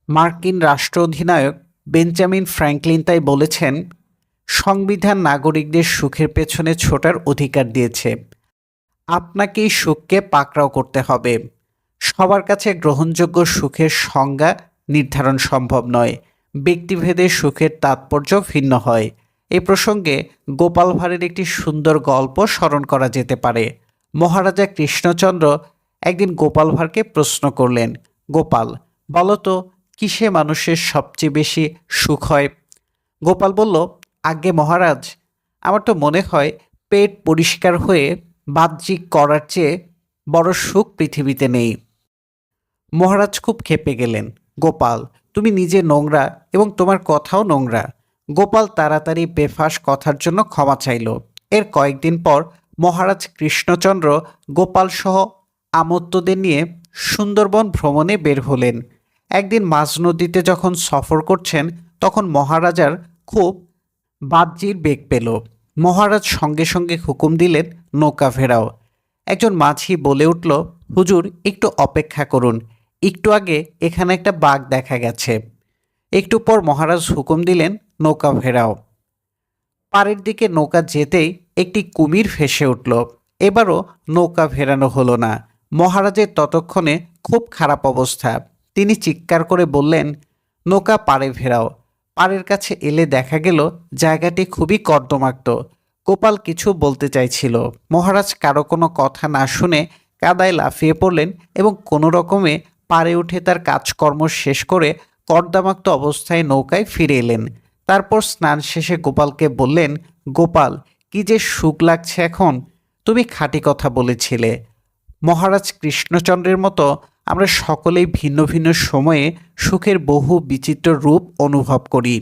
মার্কিন রাষ্ট্র অধিনায়ক বেঞ্জামিন ফ্র্যাঙ্কলিন তাই বলেছেন, সংবিধান নাগরিকদের সুখের পেছনে ছোটার অধিকার দিয়েছে। আপনাকেই সুখকে পাকড়াও করতে হবে। সবার কাছে গ্রহণযোগ্য সুখের সংজ্ঞা নির্ধারণ সম্ভব নয়। ব্যক্তিভেদে সুখের তাৎপর্য ভিন্ন হয়। এ প্রসঙ্গে গোপাল ভাঁড়ের একটি সুন্দর গল্প স্মরণ করা যেতে পারে। মহারাজা কৃষ্ণচন্দ্র একদিন গোপাল ভাঁড়কে প্রশ্ন করলেন, গোপাল, বলো তো কিসে মানুষের সবচেয়ে বেশি সুখ হয়? গোপাল বলল, আজ্ঞে মহারাজ, আমার তো মনে হয় পেট পরিষ্কার হয়ে বাহ্যিক করার চেয়ে বড় সুখ পৃথিবীতে নেই। মহারাজ খুব ক্ষেপে গেলেন, গোপাল, তুমি নিজে নোংরা এবং তোমার কথাও নোংরা। গোপাল তাড়াতাড়ি বেফাঁস কথার জন্য ক্ষমা চাইল। এর কয়েকদিন পর মহারাজ কৃষ্ণচন্দ্র গোপাল সহ আমোত্তদের নিয়ে সুন্দরবন ভ্রমণে বের হলেন। একদিন মাঝ নদীতে যখন সফর করছেন তখন মহারাজার খুব বাহ্যির বেগ পেল। মহারাজ সঙ্গে সঙ্গে হুকুম দিলেন, নৌকা ফেরাও। একজন মাঝি বলে উঠল, হুজুর, একটু অপেক্ষা করুন, একটু আগে এখানে একটা বাঘ দেখা গেছে। একটু পর মহারাজ হুকুম দিলেন, নৌকা ফেরাও। পাড়ের দিকে নৌকা যেতেই একটি কুমির ভেসে উঠল। এবারও নৌকা ফেরানো হলো না। মহারাজের ততক্ষণে খুব খারাপ অবস্থা। তিনি চিৎকার করে বললেন, নৌকা পাড়ে ফেরাও। পাড়ের কাছে এলে দেখা গেল জায়গাটি খুবই কর্দমাক্ত। গোপাল কিছু বলতে চাইছিল। মহারাজ কারো কোনো কথা না শুনে কাদায় লাফিয়ে পড়লেন এবং কোনো রকমে পাড়ে উঠে তার কাজকর্ম শেষ করে কর্দমাক্ত অবস্থায় নৌকায় ফিরে এলেন। তারপর স্নান শেষে গোপালকে বললেন, গোপাল, কি যে সুখ লাগছে এখন, তুমি খাঁটি কথা বলেছিলে। মহারাজ কৃষ্ণচন্দ্রের মতো আমরা সকলেই ভিন্ন ভিন্ন সময়ে সুখের বহু বিচিত্র রূপ অনুভব করি।